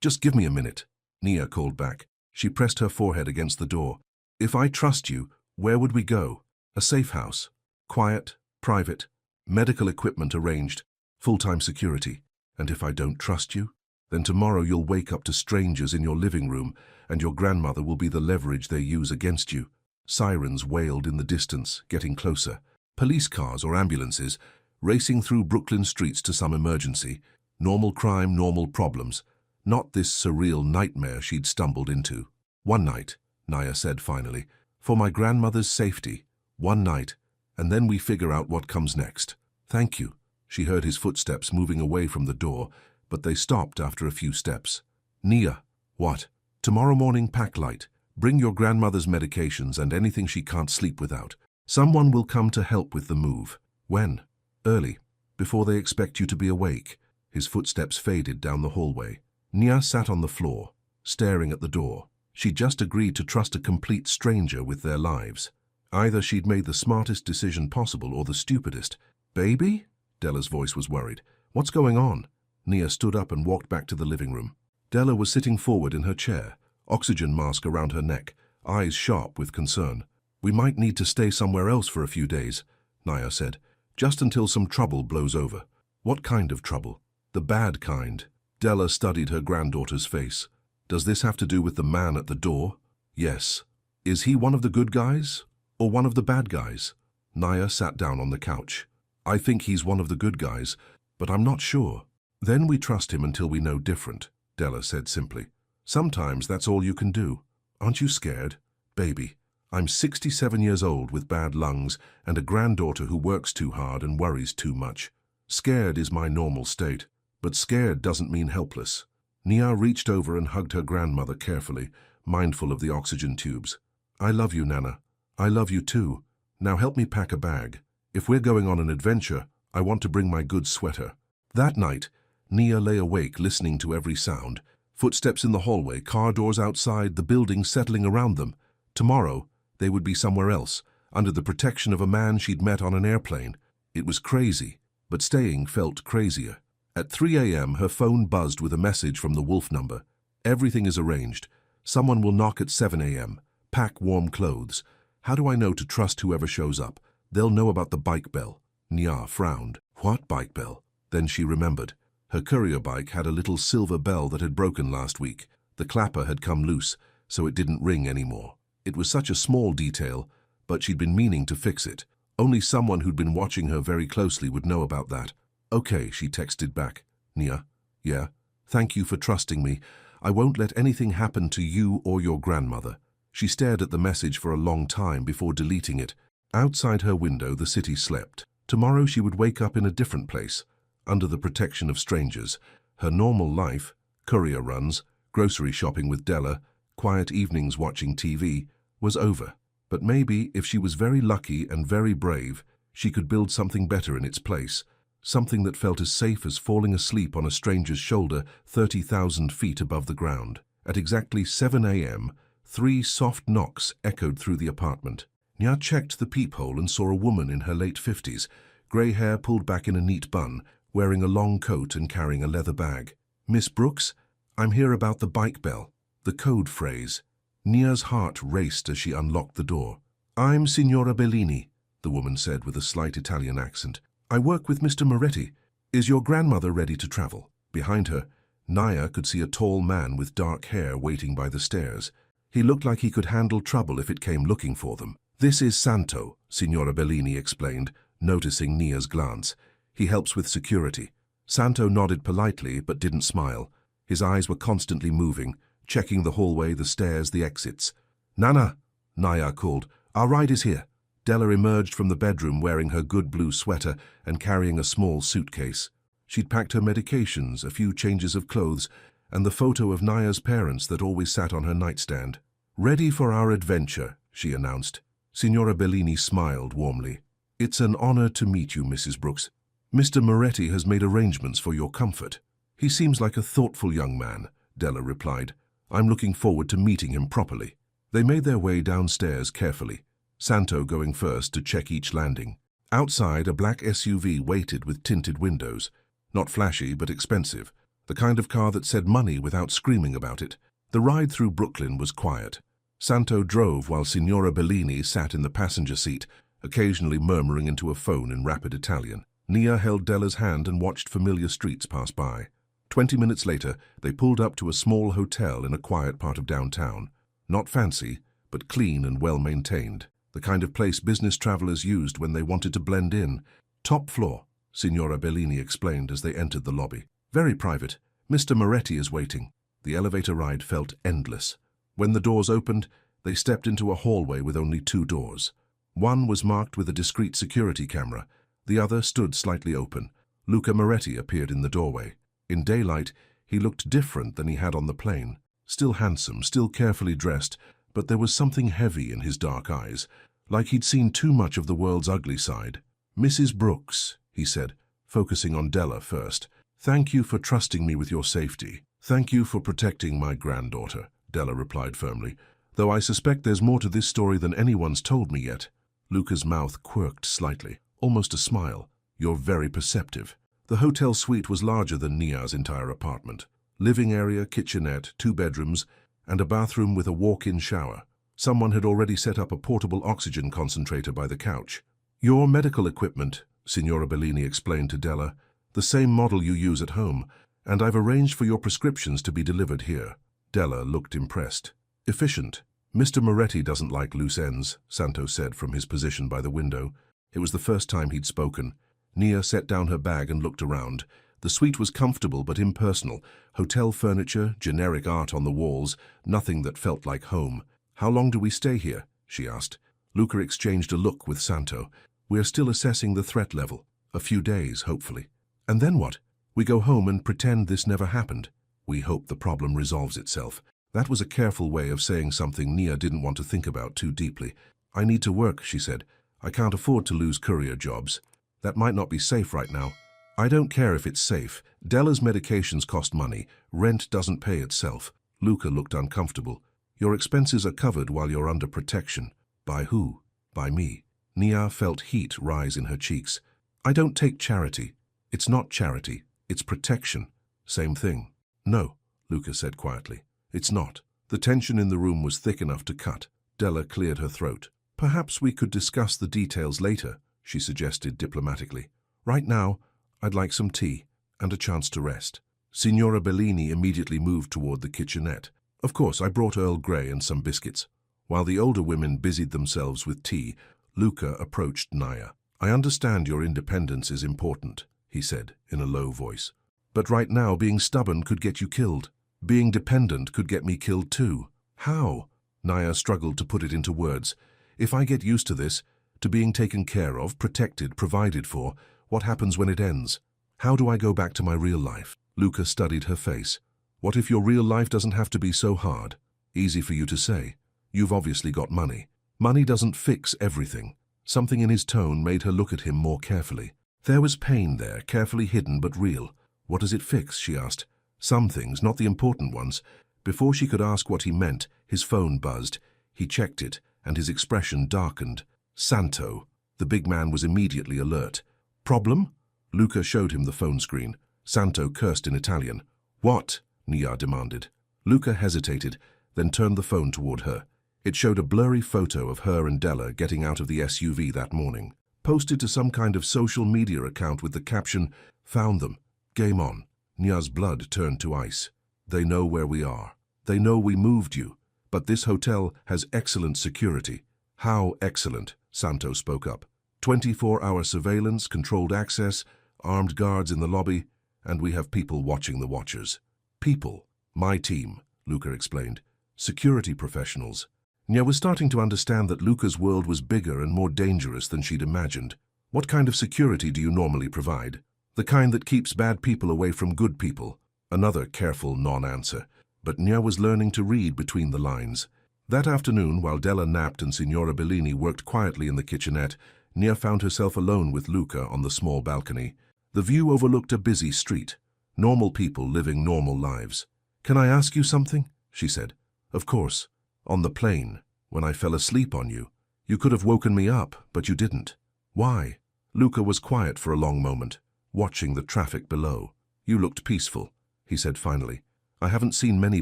Just give me a minute," Nia called back. She pressed her forehead against the door. "If I trust you, where would we go?" "A safe house. Quiet, private, medical equipment arranged, full-time security. And if I don't trust you, then tomorrow you'll wake up to strangers in your living room, and your grandmother will be the leverage they use against you." Sirens wailed in the distance, getting closer. Police cars or ambulances, racing through Brooklyn streets to some emergency. Normal crime, normal problems. Not this surreal nightmare she'd stumbled into. "One night," Nia said finally. "For my grandmother's safety. One night, and then we figure out what comes next." "Thank you." She heard his footsteps moving away from the door, but they stopped after a few steps. "Nia." "What?" "Tomorrow morning, pack light. Bring your grandmother's medications and anything she can't sleep without. Someone will come to help with the move." "When?" "Early, before they expect you to be awake." His footsteps faded down the hallway. Nia sat on the floor, staring at the door. She'd just agreed to trust a complete stranger with their lives. Either she'd made the smartest decision possible or the stupidest. "Baby?" Della's voice was worried. "What's going on?" Nia stood up and walked back to the living room. Della was sitting forward in her chair, oxygen mask around her neck, eyes sharp with concern. "We might need to stay somewhere else for a few days," Nia said, "just until some trouble blows over." "What kind of trouble?" "The bad kind." Della studied her granddaughter's face. "Does this have to do with the man at the door?" "Yes." "Is he one of the good guys, or one of the bad guys?" Nia sat down on the couch. "I think he's one of the good guys, but I'm not sure." "Then we trust him until we know different," Della said simply. "Sometimes that's all you can do. Aren't you scared?" "Baby, I'm 67 years old with bad lungs and a granddaughter who works too hard and worries too much. Scared is my normal state, but scared doesn't mean helpless. Nia reached over and hugged her grandmother carefully, mindful of the oxygen tubes. I love you, Nana. I love you too. Now help me pack a bag. If we're going on an adventure, I want to bring my good sweater. That night, Nia lay awake listening to every sound. Footsteps in the hallway, car doors outside, the building settling around them. Tomorrow, they would be somewhere else, under the protection of a man she'd met on an airplane. It was crazy, but staying felt crazier. At 3 a.m., her phone buzzed with a message from the Wolf number. Everything is arranged. Someone will knock at 7 a.m. Pack warm clothes. How do I know to trust whoever shows up? They'll know about the bike bell. Nia frowned. What bike bell? Then she remembered. Her courier bike had a little silver bell that had broken last week. The clapper had come loose, so it didn't ring anymore. It was such a small detail, but she'd been meaning to fix it. Only someone who'd been watching her very closely would know about that. Okay, she texted back. Nia, yeah, thank you for trusting me. I won't let anything happen to you or your grandmother. She stared at the message for a long time before deleting it. Outside her window, the city slept. Tomorrow she would wake up in a different place, under the protection of strangers. Her normal life, courier runs, grocery shopping with Della, quiet evenings watching TV, was over. But maybe, if she was very lucky and very brave, she could build something better in its place. Something that felt as safe as falling asleep on a stranger's shoulder 30,000 feet above the ground. At exactly 7 a.m., 3 soft knocks echoed through the apartment. Nia checked the peephole and saw a woman in her late 50s, grey hair pulled back in a neat bun, wearing a long coat and carrying a leather bag. Miss Brooks, I'm here about the bike bell. The code phrase. Nia's heart raced as she unlocked the door. I'm Signora Bellini, the woman said with a slight Italian accent. I work with Mr. Moretti. Is your grandmother ready to travel? Behind her, Nia could see a tall man with dark hair waiting by the stairs. He looked like he could handle trouble if it came looking for them. This is Santo, Signora Bellini explained, noticing Nia's glance. He helps with security. Santo nodded politely but didn't smile. His eyes were constantly moving, checking the hallway, the stairs, the exits. Nana, Nia called. Our ride is here. Della emerged from the bedroom wearing her good blue sweater and carrying a small suitcase. She'd packed her medications, a few changes of clothes, and the photo of Nia's parents that always sat on her nightstand. Ready for our adventure, she announced. Signora Bellini smiled warmly. It's an honor to meet you, Mrs. Brooks. Mr. Moretti has made arrangements for your comfort. He seems like a thoughtful young man, Della replied. I'm looking forward to meeting him properly. They made their way downstairs carefully, Santo going first to check each landing. Outside, a black SUV waited with tinted windows. Not flashy, but expensive. The kind of car that said money without screaming about it. The ride through Brooklyn was quiet. Santo drove while Signora Bellini sat in the passenger seat, occasionally murmuring into a phone in rapid Italian. Nia held Della's hand and watched familiar streets pass by. 20 minutes later, they pulled up to a small hotel in a quiet part of downtown. Not fancy, but clean and well-maintained. The kind of place business travelers used when they wanted to blend in. Top floor, Signora Bellini explained as they entered the lobby. Very private. Mr. Moretti is waiting. The elevator ride felt endless. When the doors opened, they stepped into a hallway with only 2 doors. One was marked with a discreet security camera. The other stood slightly open. Luca Moretti appeared in the doorway. In daylight, he looked different than he had on the plane. Still handsome, still carefully dressed, but there was something heavy in his dark eyes, like he'd seen too much of the world's ugly side. Mrs. Brooks, he said, focusing on Della first. Thank you for trusting me with your safety. Thank you for protecting my granddaughter, Della replied firmly, though I suspect there's more to this story than anyone's told me yet. Luca's mouth quirked slightly, almost a smile. You're very perceptive. The hotel suite was larger than Nia's entire apartment. Living area, kitchenette, 2 bedrooms, and a bathroom with a walk-in shower. Someone had already set up a portable oxygen concentrator by the couch. Your medical equipment, Signora Bellini explained to Della, the same model you use at home, and I've arranged for your prescriptions to be delivered here. Della looked impressed. Efficient. Mr. Moretti doesn't like loose ends, Santo said from his position by the window. It was the first time he'd spoken. Nia set down her bag and looked around. The suite was comfortable but impersonal. Hotel furniture, generic art on the walls, nothing that felt like home. How long do we stay here? she asked. Luca exchanged a look with Santo. "We're still assessing the threat level. A few days, hopefully. And then what? We go home and pretend this never happened. We hope the problem resolves itself." That was a careful way of saying something Nia didn't want to think about too deeply. "I need to work," she said. "I can't afford to lose courier jobs. That might not be safe right now." "I don't care if it's safe. Della's medications cost money. Rent doesn't pay itself." Luca looked uncomfortable. "Your expenses are covered while you're under protection." "By who?" "By me." Nia felt heat rise in her cheeks. "I don't take charity. It's not charity. It's protection." "Same thing." "No," Luca said quietly. "It's not." The tension in the room was thick enough to cut. Della cleared her throat. "Perhaps we could discuss the details later," she suggested diplomatically. "Right now, I'd like some tea and a chance to rest." Signora Bellini immediately moved toward the kitchenette. "Of course, I brought Earl Grey and some biscuits." While the older women busied themselves with tea, Luca approached Nia. "I understand your independence is important," he said in a low voice. "But right now, being stubborn could get you killed. Being dependent could get me killed too." "How?" Nia struggled to put it into words. "If I get used to this, to being taken care of, protected, provided for, what happens when it ends? How do I go back to my real life?" Luca studied her face. "What if your real life doesn't have to be so hard? Easy for you to say. You've obviously got money. Money doesn't fix everything." Something in his tone made her look at him more carefully. There was pain there, carefully hidden but real. "What does it fix?" she asked. "Some things, not the important ones." Before she could ask what he meant, his phone buzzed. He checked it, and his expression darkened. "Santo." The big man was immediately alert. "Problem?" Luca showed him the phone screen. Santo cursed in Italian. "What?" Nia demanded. Luca hesitated, then turned the phone toward her. It showed a blurry photo of her and Della getting out of the SUV that morning, posted to some kind of social media account with the caption, "Found them. Game on." Nia's blood turned to ice. "They know where we are. They know we moved you. But this hotel has excellent security." "How excellent?" Santo spoke up. 24-hour surveillance, controlled access, armed guards in the lobby, and we have people watching the watchers." "People? My team," Luca explained. "Security professionals." Nia was starting to understand that Luca's world was bigger and more dangerous than she'd imagined. "What kind of security do you normally provide?" "The kind that keeps bad people away from good people." Another careful non-answer. But Nia was learning to read between the lines. That afternoon, while Della napped and Signora Bellini worked quietly in the kitchenette, Nia found herself alone with Luca on the small balcony. The view overlooked a busy street. Normal people living normal lives. "Can I ask you something?" she said. "Of course. On the plane, when I fell asleep on you. You could have woken me up, but you didn't. Why?" Luca was quiet for a long moment, watching the traffic below. "You looked peaceful," he said finally. "I haven't seen many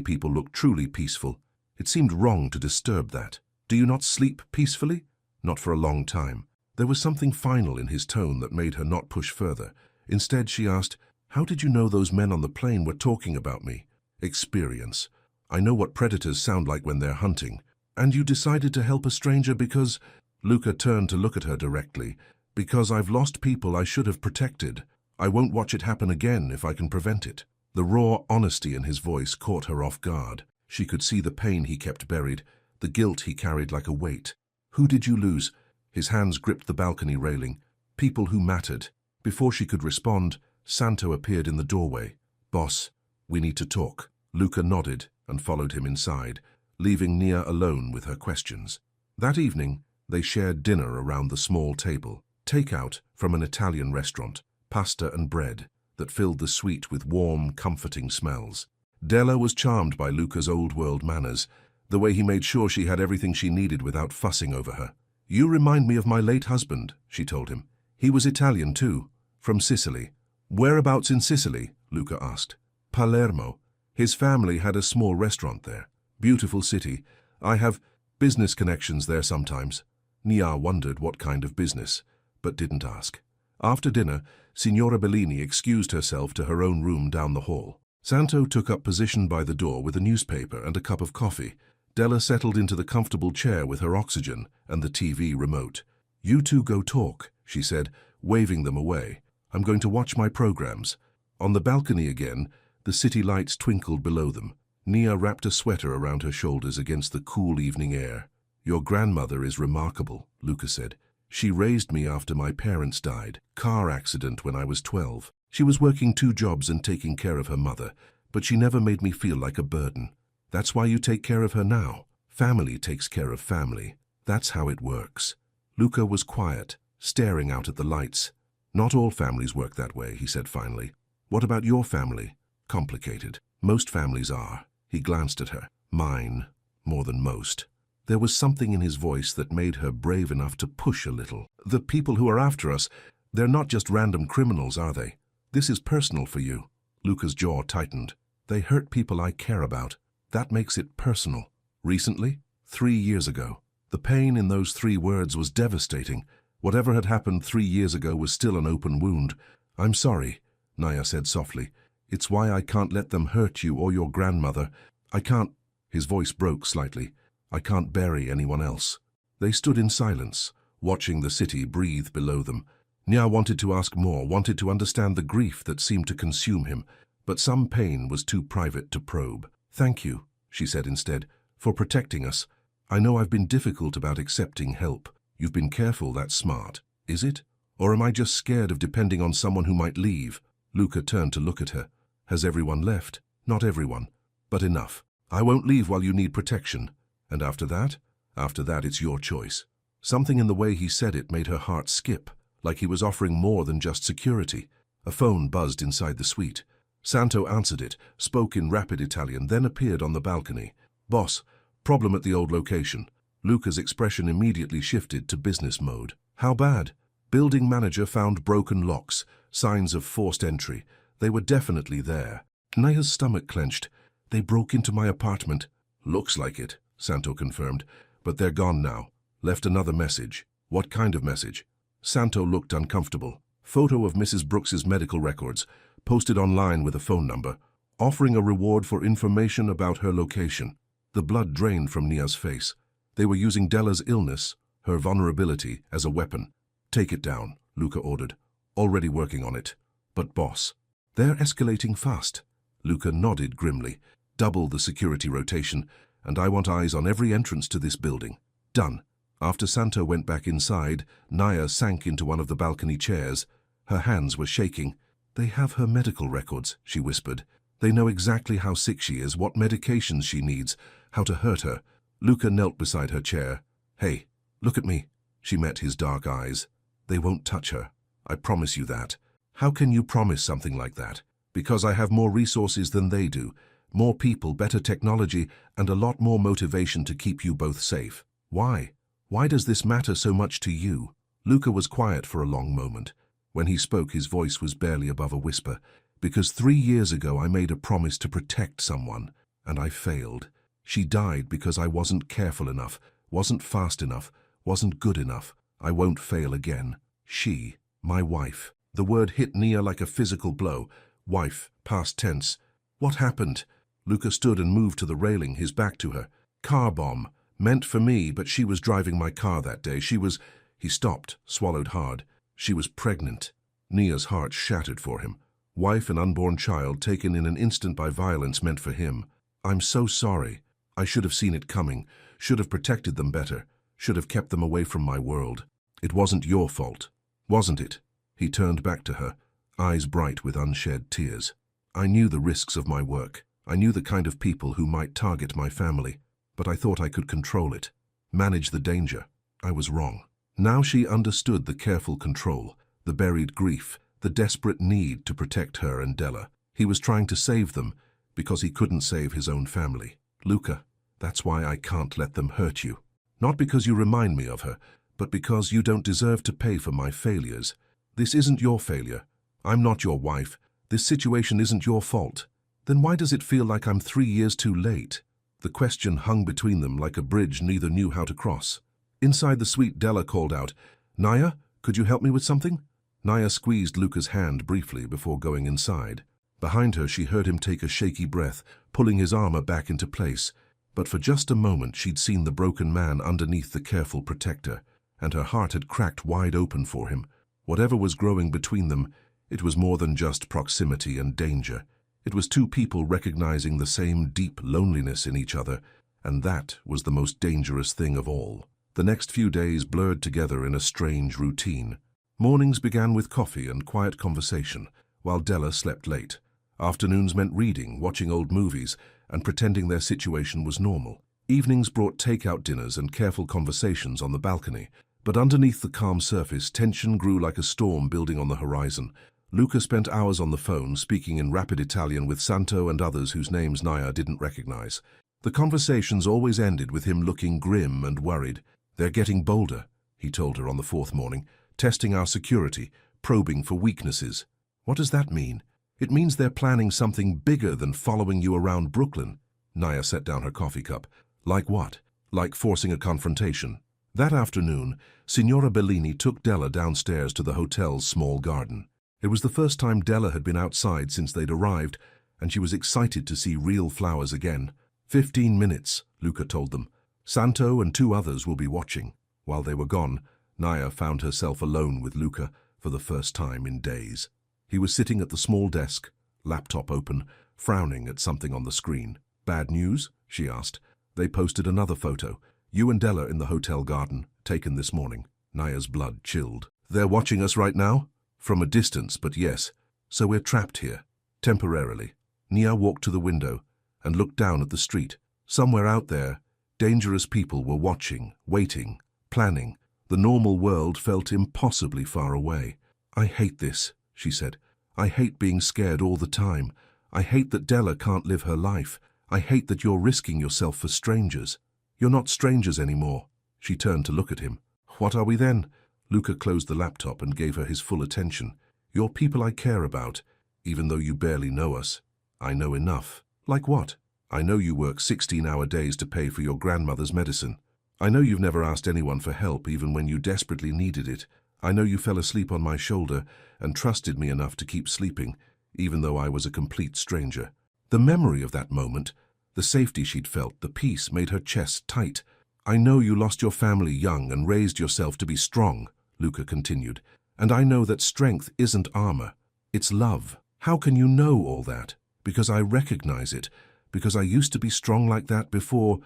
people look truly peaceful. It seemed wrong to disturb that. Do you not sleep peacefully?" "Not for a long time." There was something final in his tone that made her not push further. Instead, she asked, "How did you know those men on the plane were talking about me?" "Experience. I know what predators sound like when they're hunting." "And you decided to help a stranger because—" Luca turned to look at her directly. "Because I've lost people I should have protected. I won't watch it happen again if I can prevent it." The raw honesty in his voice caught her off guard. She could see the pain he kept buried, the guilt he carried like a weight. "Who did you lose?" His hands gripped the balcony railing. "People who mattered." Before she could respond, Santo appeared in the doorway. "Boss, we need to talk." Luca nodded and followed him inside, leaving Nia alone with her questions. That evening, they shared dinner around the small table, takeout from an Italian restaurant, pasta and bread that filled the suite with warm, comforting smells. Della was charmed by Luca's old-world manners, the way he made sure she had everything she needed without fussing over her. "You remind me of my late husband," she told him. "He was Italian too, from Sicily." "Whereabouts in Sicily?" Luca asked. "Palermo. His family had a small restaurant there. Beautiful city. I have business connections there sometimes." Nia wondered what kind of business, but didn't ask. After dinner, Signora Bellini excused herself to her own room down the hall. Santo took up position by the door with a newspaper and a cup of coffee. Della settled into the comfortable chair with her oxygen and the TV remote. "You two go talk," she said, waving them away. "I'm going to watch my programs." On the balcony again, the city lights twinkled below them. Nia wrapped a sweater around her shoulders against the cool evening air. Your grandmother is remarkable, Luca said. She raised me after my parents died. Car accident when I was 12. She was working 2 jobs and taking care of her mother, but she never made me feel like a burden. That's why you take care of her now. Family takes care of family. That's how it works. Luca was quiet, staring out at the lights. Not all families work that way, he said finally. What about your family? Complicated. Most families are. He glanced at her. Mine, more than most. There was something in his voice that made her brave enough to push a little. The people who are after us, they're not just random criminals, are they? This is personal for you. Luca's jaw tightened. They hurt people I care about. That makes it personal. Recently? 3 years ago. The pain in those 3 words was devastating. Whatever had happened 3 years ago was still an open wound. I'm sorry, Naya said softly. It's why I can't let them hurt you or your grandmother. I can't. His voice broke slightly. I can't bury anyone else. They stood in silence, watching the city breathe below them. Nya wanted to ask more, wanted to understand the grief that seemed to consume him, but some pain was too private to probe. Thank you, she said instead, for protecting us. I know I've been difficult about accepting help. You've been careful, that's smart. Is it? Or am I just scared of depending on someone who might leave? Luca turned to look at her. Has everyone left? Not everyone, but enough. I won't leave while you need protection. And after that? After that, it's your choice. Something in the way he said it made her heart skip, like he was offering more than just security. A phone buzzed inside the suite. Santo answered it, spoke in rapid Italian, then appeared on the balcony. Boss, problem at the old location. Luca's expression immediately shifted to business mode. How bad? Building manager found broken locks, signs of forced entry. They were definitely there. Naya's stomach clenched. They broke into my apartment. Looks like it, Santo confirmed. But they're gone now. Left another message. What kind of message? Santo looked uncomfortable. Photo of Mrs. Brooks's medical records, posted online with a phone number, offering a reward for information about her location. The blood drained from Nia's face. They were using Della's illness, her vulnerability, as a weapon. Take it down, Luca ordered. Already working on it. But boss, they're escalating fast. Luca nodded grimly. Double the security rotation, and I want eyes on every entrance to this building. Done. After Santo went back inside, Naya sank into one of the balcony chairs. Her hands were shaking. They have her medical records, she whispered. They know exactly how sick she is, what medications she needs, how to hurt her. Luca knelt beside her chair. Hey, look at me. She met his dark eyes. They won't touch her. I promise you that. How can you promise something like that? Because I have more resources than they do. More people, better technology, and a lot more motivation to keep you both safe. Why? Why does this matter so much to you? Luca was quiet for a long moment. When he spoke, his voice was barely above a whisper. Because 3 years ago I made a promise to protect someone, and I failed. She died because I wasn't careful enough, wasn't fast enough, wasn't good enough. I won't fail again. She, my wife. The word hit Nia like a physical blow. Wife, past tense. What happened? Luca stood and moved to the railing, his back to her. Car bomb. Meant for me, but she was driving my car that day. She was... He stopped, swallowed hard. She was pregnant. Nia's heart shattered for him. Wife and unborn child taken in an instant by violence meant for him. I'm so sorry. I should have seen it coming, should have protected them better, should have kept them away from my world. It wasn't your fault, wasn't it? He turned back to her, eyes bright with unshed tears. I knew the risks of my work. I knew the kind of people who might target my family, but I thought I could control it, manage the danger. I was wrong. Now she understood the careful control, the buried grief, the desperate need to protect her and Della. He was trying to save them because he couldn't save his own family. Luca, that's why I can't let them hurt you. Not because you remind me of her, but because you don't deserve to pay for my failures. This isn't your failure. I'm not your wife. This situation isn't your fault. Then why does it feel like I'm 3 years too late? The question hung between them like a bridge neither knew how to cross. Inside the suite, Della called out, Naya, could you help me with something? Naya squeezed Luca's hand briefly before going inside. Behind her, she heard him take a shaky breath, pulling his armor back into place. But for just a moment, she'd seen the broken man underneath the careful protector, and her heart had cracked wide open for him. Whatever was growing between them, it was more than just proximity and danger. It was two people recognizing the same deep loneliness in each other And that was the most dangerous thing of all. The next few days blurred together in a strange routine. Mornings began with coffee and quiet conversation, while Della slept late. Afternoons meant reading, watching old movies, and pretending their situation was normal. Evenings brought takeout dinners and careful conversations on the balcony. But underneath the calm surface, tension grew like a storm building on the horizon. Luca spent hours on the phone, speaking in rapid Italian with Santo and others whose names Naya didn't recognize. The conversations always ended with him looking grim and worried. "They're getting bolder," he told her on the fourth morning, "testing our security, probing for weaknesses." "What does that mean?" "It means they're planning something bigger than following you around Brooklyn." Naya set down her coffee cup. "Like what?" "Like forcing a confrontation." That afternoon, Signora Bellini took Della downstairs to the hotel's small garden. It was the first time Della had been outside since they'd arrived, and she was excited to see real flowers again. 15 minutes, Luca told them. Santo and 2 others will be watching. While they were gone, Naya found herself alone with Luca for the first time in days. He was sitting at the small desk, laptop open, frowning at something on the screen. "Bad news?" she asked. They posted another photo. "You and Della in the hotel garden, taken this morning." Naya's blood chilled. "They're watching us right now?" "From a distance, but yes. So we're trapped here. Temporarily." Nia walked to the window and looked down at the street. Somewhere out there, dangerous people were watching, waiting, planning. The normal world felt impossibly far away. "I hate this," she said. "I hate being scared all the time. I hate that Della can't live her life. I hate that you're risking yourself for strangers." "You're not strangers anymore." She turned to look at him. "What are we then?" Luca closed the laptop and gave her his full attention. "You're people I care about, even though you barely know us. I know enough." "Like what?" "I know you work 16-hour days to pay for your grandmother's medicine. I know you've never asked anyone for help even when you desperately needed it. I know you fell asleep on my shoulder and trusted me enough to keep sleeping, even though I was a complete stranger." The memory of that moment, the safety she'd felt, the peace, made her chest tight. "I know you lost your family young and raised yourself to be strong," Luca continued. "And I know that strength isn't armor, it's love." "How can you know all that?" "Because I recognize it. Because I used to be strong like that before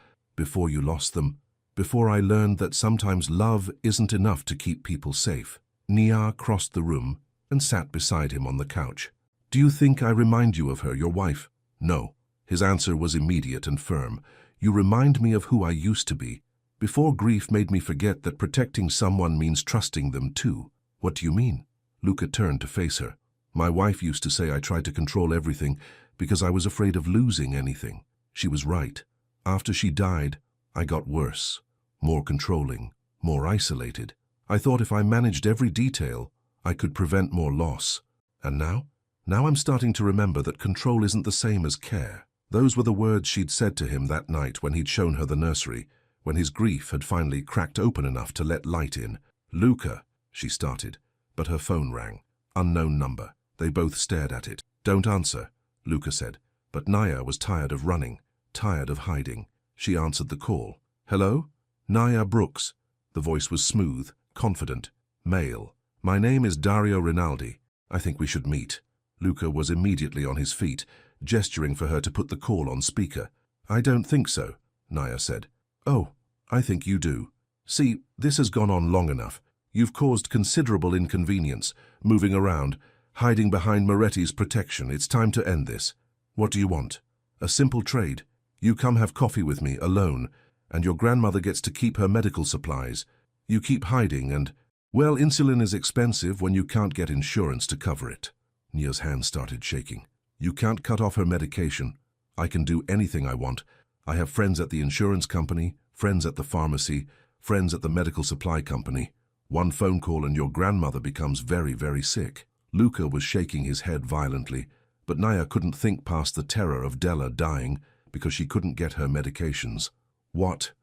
you lost them. Before I learned that sometimes love isn't enough to keep people safe." Nia crossed the room and sat beside him on the couch. "Do you think I remind you of her, your wife?" "No." His answer was immediate and firm. "You remind me of who I used to be. Before grief made me forget that protecting someone means trusting them too." "What do you mean?" Luca turned to face her. "My wife used to say I tried to control everything because I was afraid of losing anything. She was right. After she died, I got worse, more controlling, more isolated. I thought if I managed every detail, I could prevent more loss. And now? Now I'm starting to remember that control isn't the same as care." Those were the words she'd said to him that night when he'd shown her the nursery, when his grief had finally cracked open enough to let light in. "Luca," she started, but her phone rang. Unknown number. They both stared at it. "Don't answer," Luca said. But Naya was tired of running, tired of hiding. She answered the call. "Hello? Naya Brooks." The voice was smooth, confident, male. "My name is Dario Rinaldi. I think we should meet." Luca was immediately on his feet, gesturing for her to put the call on speaker. "I don't think so," Naya said. "Oh, I think you do. See, this has gone on long enough. You've caused considerable inconvenience, moving around, hiding behind Moretti's protection. It's time to end this. What do you want? A simple trade. You come have coffee with me, alone, and your grandmother gets to keep her medical supplies. You keep hiding and, well, insulin is expensive when you can't get insurance to cover it." Nia's hand started shaking. "You can't cut off her medication. I can do anything I want. I have friends at the insurance company, friends at the pharmacy, friends at the medical supply company. One phone call and your grandmother becomes very, very sick." Luca was shaking his head violently, but Naya couldn't think past the terror of Della dying because she couldn't get her medications. What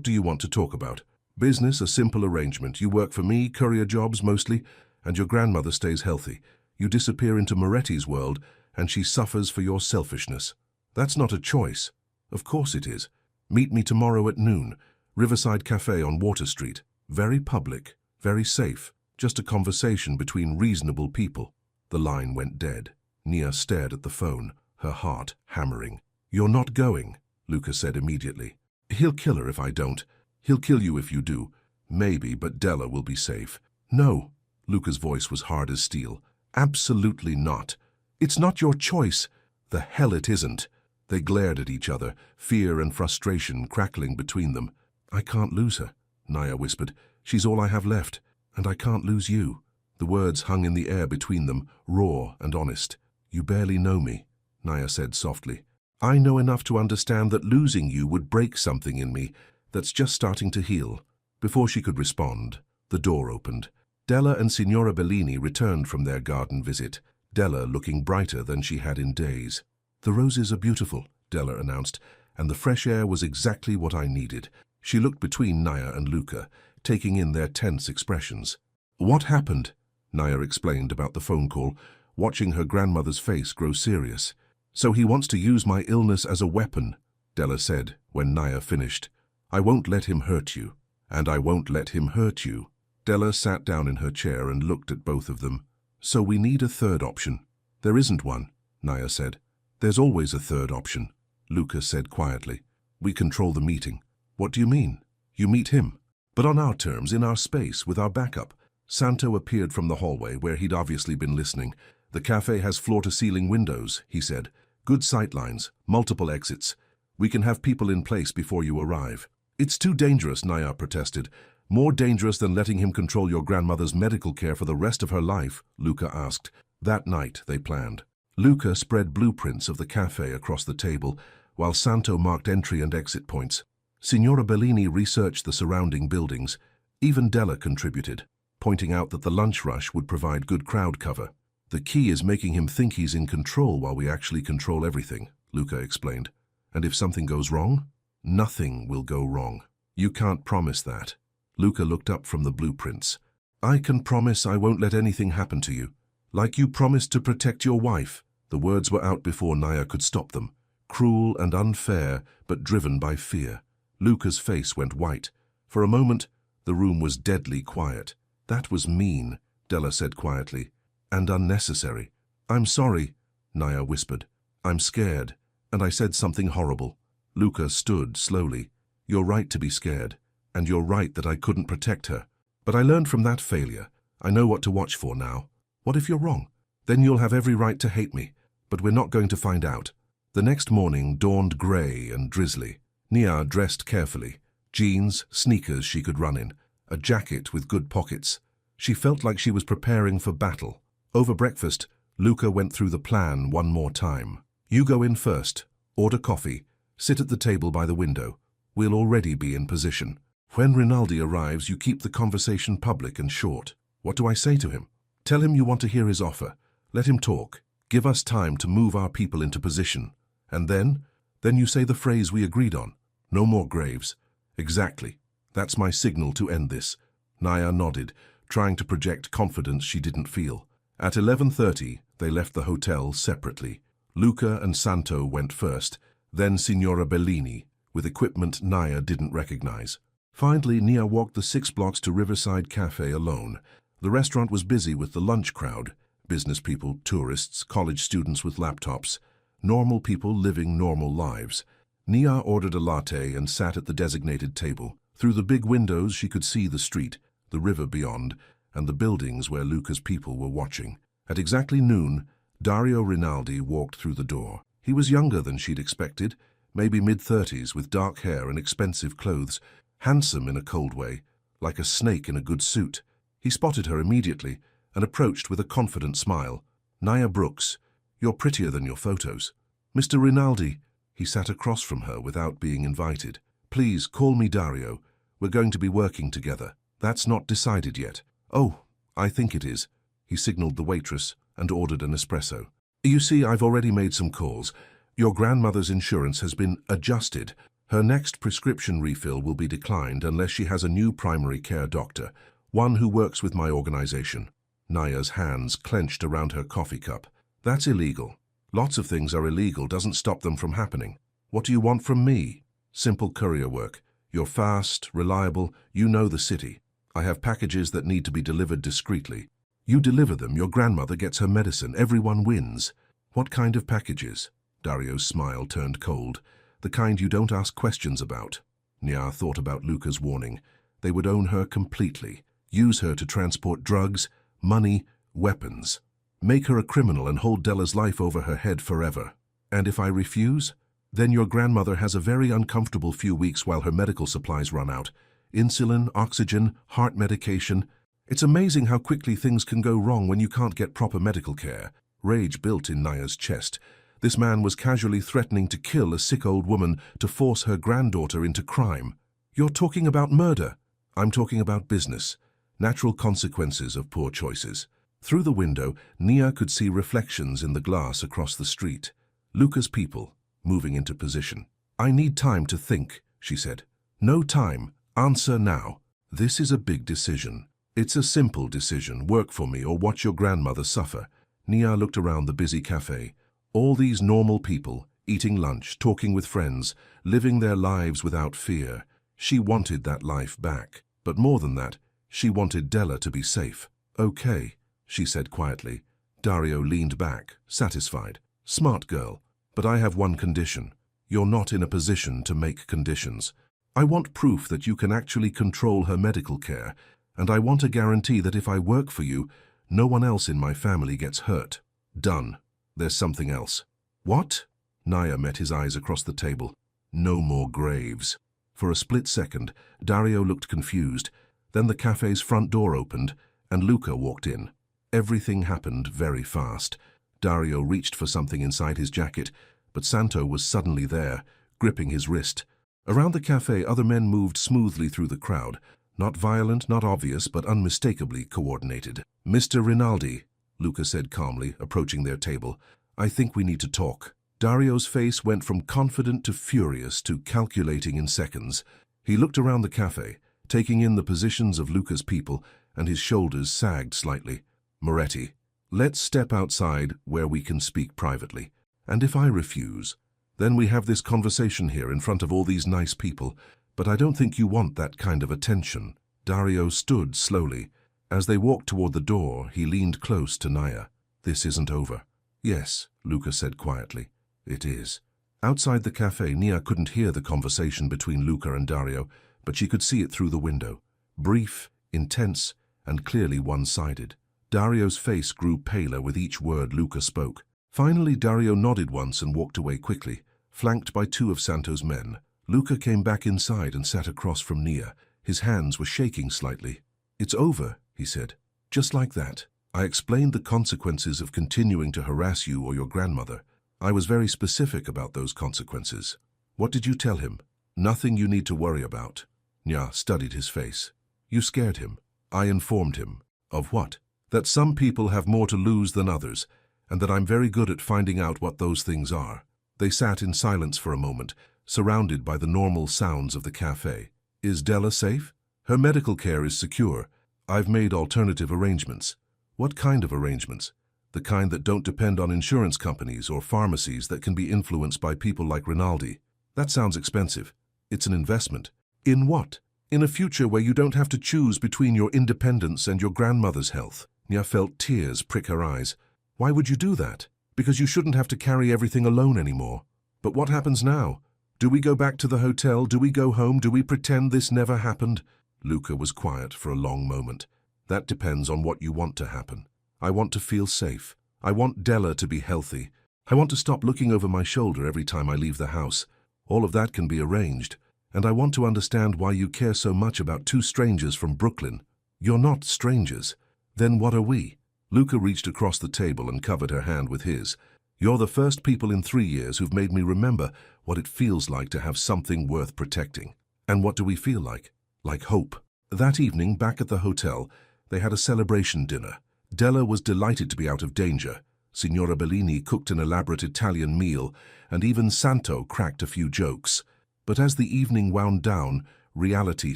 do you want to talk about?" "Business, a simple arrangement. You work for me, courier jobs mostly, and your grandmother stays healthy. You disappear into Moretti's world, and she suffers for your selfishness." "That's not a choice." "Of course it is. Meet me tomorrow at noon, Riverside Cafe on Water Street. Very public, very safe, just a conversation between reasonable people." The line went dead. Nia stared at the phone, her heart hammering. "You're not going," Luca said immediately. He'll kill her if I don't. He'll kill you if you do. Maybe, but Della will be safe. No. Luca's voice was hard as steel. Absolutely not. It's not your choice. The hell it isn't. They glared at each other, fear and frustration crackling between them. I can't lose her, Naya whispered. She's all I have left, and I can't lose you. The words hung in the air between them, raw and honest. You barely know me, Naya said softly. I know enough to understand that losing you would break something in me that's just starting to heal. Before she could respond, the door opened. Della and Signora Bellini returned from their garden visit, Della looking brighter than she had in days. The roses are beautiful, Della announced, and the fresh air was exactly what I needed. She looked between Naya and Luca, taking in their tense expressions. What happened? Naya explained about the phone call, watching her grandmother's face grow serious. So he wants to use my illness as a weapon, Della said when Naya finished. I won't let him hurt you, and I won't let him hurt you. Della sat down in her chair and looked at both of them. So we need a third option. There isn't one, Naya said. There's always a third option, Luca said quietly. We control the meeting. What do you mean? You meet him. But on our terms, in our space, with our backup. Santo appeared from the hallway where he'd obviously been listening. The cafe has floor-to-ceiling windows, he said. Good sightlines, multiple exits. We can have people in place before you arrive. It's too dangerous, Naya protested. More dangerous than letting him control your grandmother's medical care for the rest of her life, Luca asked. That night, they planned. Luca spread blueprints of the cafe across the table, while Santo marked entry and exit points. Signora Bellini researched the surrounding buildings. Even Della contributed, pointing out that the lunch rush would provide good crowd cover. The key is making him think he's in control while we actually control everything, Luca explained. And if something goes wrong? Nothing will go wrong. You can't promise that. Luca looked up from the blueprints. I can promise I won't let anything happen to you. Like you promised to protect your wife. The words were out before Naya could stop them. Cruel and unfair, but driven by fear. Luca's face went white. For a moment, the room was deadly quiet. That was mean, Della said quietly. And unnecessary. I'm sorry, Naya whispered. I'm scared, and I said something horrible. Luca stood slowly. You're right to be scared, and you're right that I couldn't protect her. But I learned from that failure. I know what to watch for now. What if you're wrong? Then you'll have every right to hate me. But we're not going to find out. The next morning dawned grey and drizzly. Nia dressed carefully. Jeans, sneakers she could run in, a jacket with good pockets. She felt like she was preparing for battle. Over breakfast, Luca went through the plan one more time. You go in first, order coffee, sit at the table by the window. We'll already be in position. When Rinaldi arrives, you keep the conversation public and short. What do I say to him? Tell him you want to hear his offer. Let him talk. Give us time to move our people into position. And then you say the phrase we agreed on. No more graves. Exactly. That's my signal to end this. Naya nodded, trying to project confidence she didn't feel. At 11:30, they left the hotel separately. Luca and Santo went first, then Signora Bellini, with equipment Naya didn't recognize. Finally, Nia walked the 6 blocks to Riverside Cafe alone. The restaurant was busy with the lunch crowd. Business people, tourists, college students with laptops. Normal people living normal lives. Nia ordered a latte and sat at the designated table. Through the big windows she could see the street, the river beyond, and the buildings where Luca's people were watching. At exactly noon, Dario Rinaldi walked through the door. He was younger than she'd expected, maybe mid-30s, with dark hair and expensive clothes, handsome in a cold way, like a snake in a good suit. He spotted her immediately and approached with a confident smile. Nia Brooks, you're prettier than your photos. Mr. Rinaldi, he sat across from her without being invited. Please, call me Dario. We're going to be working together. That's not decided yet. Oh, I think it is. He signaled the waitress and ordered an espresso. You see, I've already made some calls. Your grandmother's insurance has been adjusted. Her next prescription refill will be declined unless she has a new primary care doctor, one who works with my organization. Naya's hands clenched around her coffee cup. That's illegal. Lots of things are illegal, doesn't stop them from happening. What do you want from me? Simple courier work. You're fast, reliable, you know the city. I have packages that need to be delivered discreetly. You deliver them, your grandmother gets her medicine, everyone wins. What kind of packages? Dario's smile turned cold. The kind you don't ask questions about. Nia thought about Luca's warning. They would own her completely, use her to transport drugs, money, weapons, make her a criminal and hold Della's life over her head forever. And if I refuse? Then your grandmother has a very uncomfortable few weeks while her medical supplies run out. Insulin, oxygen, heart medication. It's amazing how quickly things can go wrong when you can't get proper medical care. Rage built in Nia's chest. This man was casually threatening to kill a sick old woman to force her granddaughter into crime. You're talking about murder. I'm talking about business. Natural consequences of poor choices. Through the window, Nia could see reflections in the glass across the street. Luca's people, moving into position. I need time to think, she said. No time. Answer now. This is a big decision. It's a simple decision. Work for me or watch your grandmother suffer. Nia looked around the busy cafe. All these normal people, eating lunch, talking with friends, living their lives without fear. She wanted that life back. But more than that, she wanted Della to be safe. Okay, she said quietly. Dario leaned back, satisfied. Smart girl. But I have one condition. You're not in a position to make conditions. I want proof that you can actually control her medical care, and I want a guarantee that if I work for you, no one else in my family gets hurt. Done. There's something else. What? Nia met his eyes across the table. No more graves. For a split second, Dario looked confused. Then the cafe's front door opened, and Luca walked in. Everything happened very fast. Dario reached for something inside his jacket, but Santo was suddenly there, gripping his wrist. Around the cafe, other men moved smoothly through the crowd. Not violent, not obvious, but unmistakably coordinated. Mr. Rinaldi, Luca said calmly, approaching their table. I think we need to talk. Dario's face went from confident to furious to calculating in seconds. He looked around the cafe, taking in the positions of Luca's people, and his shoulders sagged slightly. Moretti, let's step outside where we can speak privately. And if I refuse, then we have this conversation here in front of all these nice people. But I don't think you want that kind of attention. Dario stood slowly. As they walked toward the door, he leaned close to Nia. This isn't over. Yes, Luca said quietly. It is. Outside the cafe, Nia couldn't hear the conversation between Luca and Dario, but she could see it through the window. Brief, intense, and clearly one-sided. Dario's face grew paler with each word Luca spoke. Finally, Dario nodded once and walked away quickly, flanked by two of Santo's men. Luca came back inside and sat across from Nia. His hands were shaking slightly. It's over, he said. Just like that. I explained the consequences of continuing to harass you or your grandmother. I was very specific about those consequences. What did you tell him? Nothing you need to worry about. Nia studied his face. You scared him. I informed him. Of what? That some people have more to lose than others, and that I'm very good at finding out what those things are. They sat in silence for a moment, surrounded by the normal sounds of the cafe. Is Della safe? Her medical care is secure. I've made alternative arrangements. What kind of arrangements? The kind that don't depend on insurance companies or pharmacies that can be influenced by people like Rinaldi. That sounds expensive. It's an investment. In what? In a future where you don't have to choose between your independence and your grandmother's health. Nia felt tears prick her eyes. Why would you do that? Because you shouldn't have to carry everything alone anymore. But what happens now? Do we go back to the hotel? Do we go home? Do we pretend this never happened? Luca was quiet for a long moment. That depends on what you want to happen. I want to feel safe. I want Della to be healthy. I want to stop looking over my shoulder every time I leave the house. All of that can be arranged. And I want to understand why you care so much about two strangers from Brooklyn. You're not strangers. Then what are we? Luca reached across the table and covered her hand with his. You're the first people in 3 years who've made me remember what it feels like to have something worth protecting. And what do we feel like? Like hope. That evening, back at the hotel, they had a celebration dinner. Della was delighted to be out of danger. Signora Bellini cooked an elaborate Italian meal, and even Santo cracked a few jokes. But as the evening wound down, reality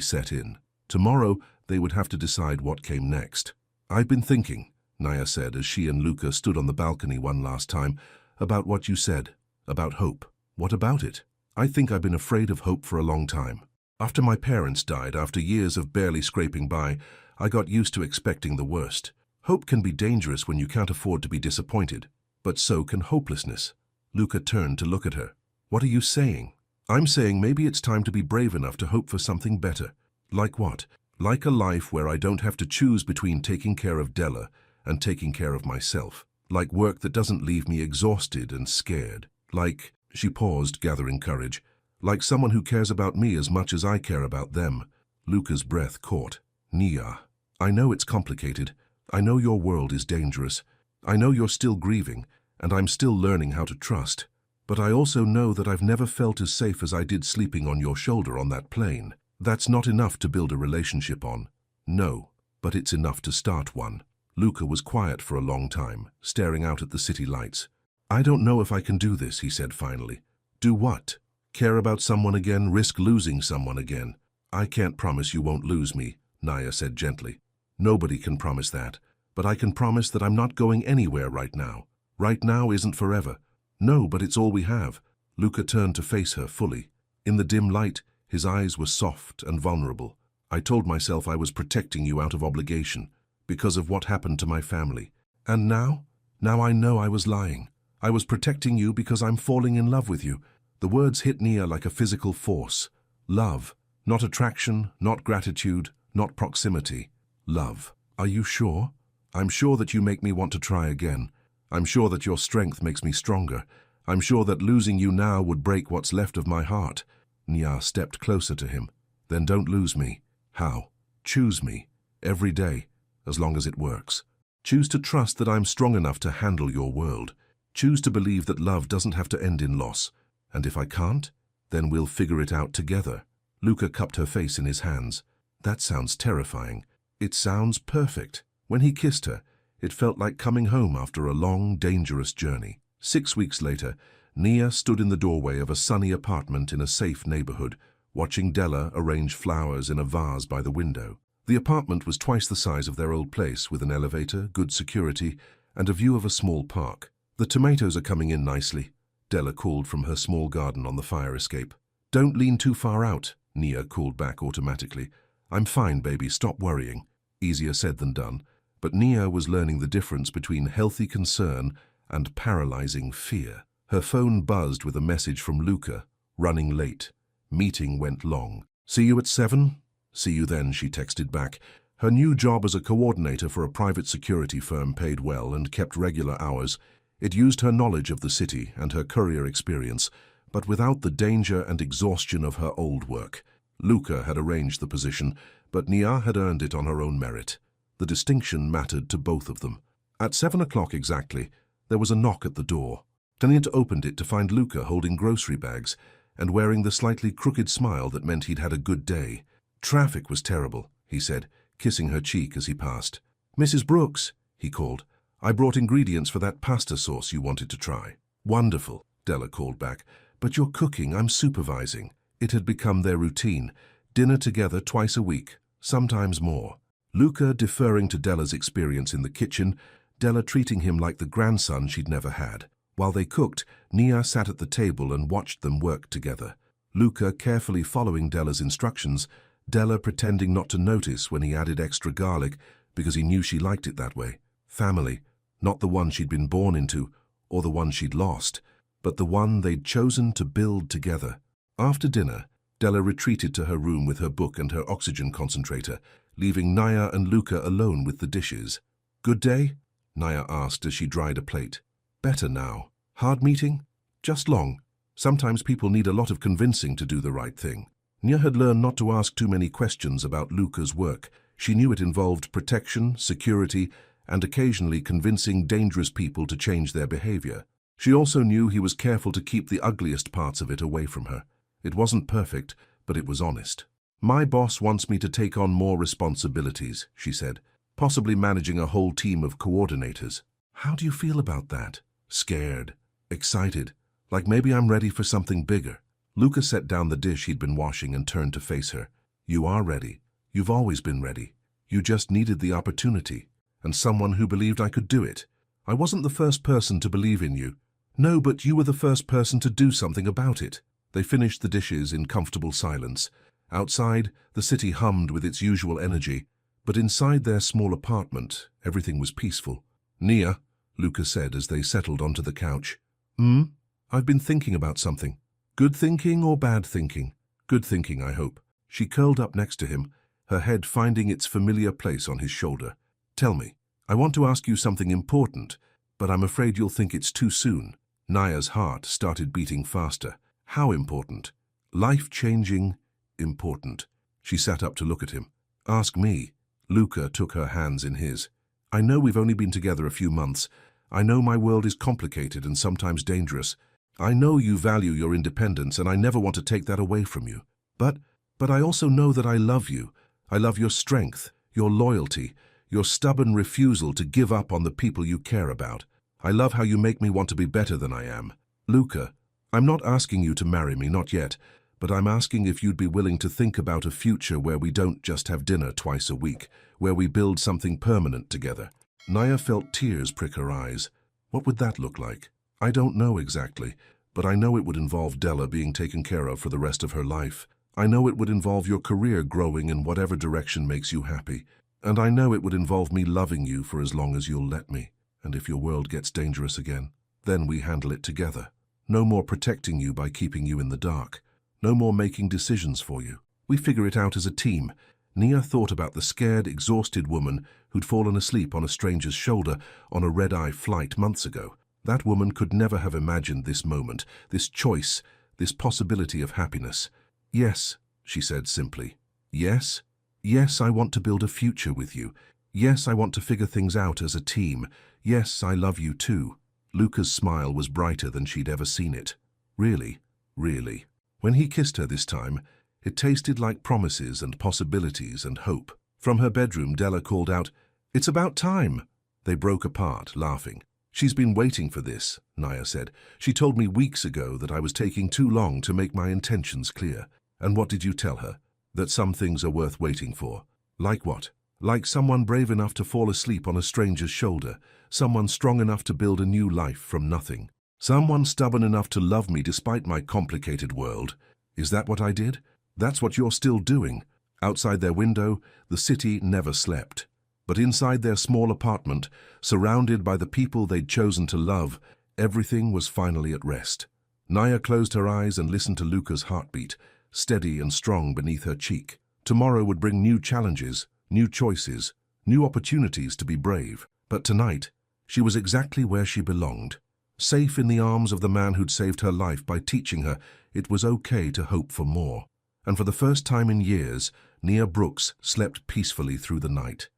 set in. Tomorrow, they would have to decide what came next. I've been thinking, Nia said as she and Luca stood on the balcony one last time, about what you said, about hope. What about it? I think I've been afraid of hope for a long time. After my parents died, after years of barely scraping by, I got used to expecting the worst. Hope can be dangerous when you can't afford to be disappointed, but so can hopelessness. Luca turned to look at her. What are you saying? I'm saying maybe it's time to be brave enough to hope for something better. Like what? Like a life where I don't have to choose between taking care of Della and taking care of myself. Like work that doesn't leave me exhausted and scared. Like, she paused, gathering courage, like someone who cares about me as much as I care about them. Luca's breath caught. Nia, I know it's complicated. I know your world is dangerous. I know you're still grieving, and I'm still learning how to trust. But I also know that I've never felt as safe as I did sleeping on your shoulder on that plane. That's not enough to build a relationship on. No, but it's enough to start one. Luca was quiet for a long time, staring out at the city lights. I don't know if I can do this, he said finally. Do what? Care about someone again, risk losing someone again. I can't promise you won't lose me, Nia said gently. Nobody can promise that, but I can promise that I'm not going anywhere right now. Right now isn't forever. No, but it's all we have. Luca turned to face her fully. In the dim light, his eyes were soft and vulnerable. I told myself I was protecting you out of obligation, because of what happened to my family. And now? Now I know I was lying. I was protecting you because I'm falling in love with you. The words hit Nia like a physical force. Love. Not attraction, not gratitude, not proximity. Love. Are you sure? I'm sure that you make me want to try again. I'm sure that your strength makes me stronger. I'm sure that losing you now would break what's left of my heart. Nia stepped closer to him. Then don't lose me. How? Choose me. Every day. As long as it works. Choose to trust that I'm strong enough to handle your world. Choose to believe that love doesn't have to end in loss. And if I can't, then we'll figure it out together. Luca cupped her face in his hands. That sounds terrifying. It sounds perfect. When he kissed her, it felt like coming home after a long, dangerous journey. 6 weeks later, Nia stood in the doorway of a sunny apartment in a safe neighborhood, watching Della arrange flowers in a vase by the window. The apartment was twice the size of their old place, with an elevator, good security, and a view of a small park. The tomatoes are coming in nicely, Della called from her small garden on the fire escape. Don't lean too far out, Nia called back automatically. I'm fine, baby, stop worrying. Easier said than done. But Nia was learning the difference between healthy concern and paralyzing fear. Her phone buzzed with a message from Luca, running late. Meeting went long. See you at 7? See you then, she texted back. Her new job as a coordinator for a private security firm paid well and kept regular hours. It used her knowledge of the city and her courier experience, but without the danger and exhaustion of her old work. Luca had arranged the position, but Nia had earned it on her own merit. The distinction mattered to both of them. At 7 o'clock exactly, there was a knock at the door. Teniente opened it to find Luca holding grocery bags and wearing the slightly crooked smile that meant he'd had a good day. Traffic was terrible, he said, kissing her cheek as he passed. Mrs. Brooks, he called. I brought ingredients for that pasta sauce you wanted to try. Wonderful, Della called back. But you're cooking, I'm supervising. It had become their routine. Dinner together twice a week, sometimes more. Luca deferring to Della's experience in the kitchen, Della treating him like the grandson she'd never had. While they cooked, Nia sat at the table and watched them work together. Luca carefully following Della's instructions, Della pretending not to notice when he added extra garlic because he knew she liked it that way. Family, not the one she'd been born into or the one she'd lost, but the one they'd chosen to build together. After dinner, Della retreated to her room with her book and her oxygen concentrator, leaving Nia and Luca alone with the dishes. Good day? Nia asked as she dried a plate. Better now. Hard meeting? Just long. Sometimes people need a lot of convincing to do the right thing. Nia had learned not to ask too many questions about Luca's work. She knew it involved protection, security, and occasionally convincing dangerous people to change their behavior. She also knew he was careful to keep the ugliest parts of it away from her. It wasn't perfect, but it was honest. My boss wants me to take on more responsibilities, she said, possibly managing a whole team of coordinators. How do you feel about that? Scared, excited, like maybe I'm ready for something bigger. Luca set down the dish he'd been washing and turned to face her. You are ready. You've always been ready. You just needed the opportunity, and someone who believed I could do it. I wasn't the first person to believe in you. No, but you were the first person to do something about it. They finished the dishes in comfortable silence. Outside, the city hummed with its usual energy, but inside their small apartment, everything was peaceful. Nia, Luca said as they settled onto the couch. I've been thinking about something. Good thinking or bad thinking? Good thinking, I hope. She curled up next to him, her head finding its familiar place on his shoulder. Tell me, I want to ask you something important, but I'm afraid you'll think it's too soon. Naya's heart started beating faster. How important? Life-changing, important. She sat up to look at him. Ask me. Luca took her hands in his. I know we've only been together a few months. I know my world is complicated and sometimes dangerous. I know you value your independence and I never want to take that away from you. But I also know that I love you. I love your strength, your loyalty, your stubborn refusal to give up on the people you care about. I love how you make me want to be better than I am. Luca, I'm not asking you to marry me, not yet, but I'm asking if you'd be willing to think about a future where we don't just have dinner twice a week, where we build something permanent together. Naya felt tears prick her eyes. What would that look like? I don't know exactly, but I know it would involve Della being taken care of for the rest of her life. I know it would involve your career growing in whatever direction makes you happy. And I know it would involve me loving you for as long as you'll let me. And if your world gets dangerous again, then we handle it together. No more protecting you by keeping you in the dark. No more making decisions for you. We figure it out as a team. Nia thought about the scared, exhausted woman who'd fallen asleep on a stranger's shoulder on a red-eye flight months ago. That woman could never have imagined this moment, this choice, this possibility of happiness. Yes, she said simply. Yes? Yes, I want to build a future with you. Yes, I want to figure things out as a team. Yes, I love you too. Luca's smile was brighter than she'd ever seen it. Really, really. When he kissed her this time, it tasted like promises and possibilities and hope. From her bedroom, Della called out, "It's about time." They broke apart, laughing. "She's been waiting for this," Naya said. "She told me weeks ago that I was taking too long to make my intentions clear." "And what did you tell her?" "That some things are worth waiting for." "Like what?" "Like someone brave enough to fall asleep on a stranger's shoulder, someone strong enough to build a new life from nothing, someone stubborn enough to love me despite my complicated world." "Is that what I did?" "That's what you're still doing." Outside their window, the city never slept. But inside their small apartment, surrounded by the people they'd chosen to love, everything was finally at rest. Naya closed her eyes and listened to Luca's heartbeat, steady and strong beneath her cheek. Tomorrow would bring new challenges, new choices, new opportunities to be brave. But tonight, she was exactly where she belonged, safe in the arms of the man who'd saved her life by teaching her it was okay to hope for more. And for the first time in years, Nia Brooks slept peacefully through the night.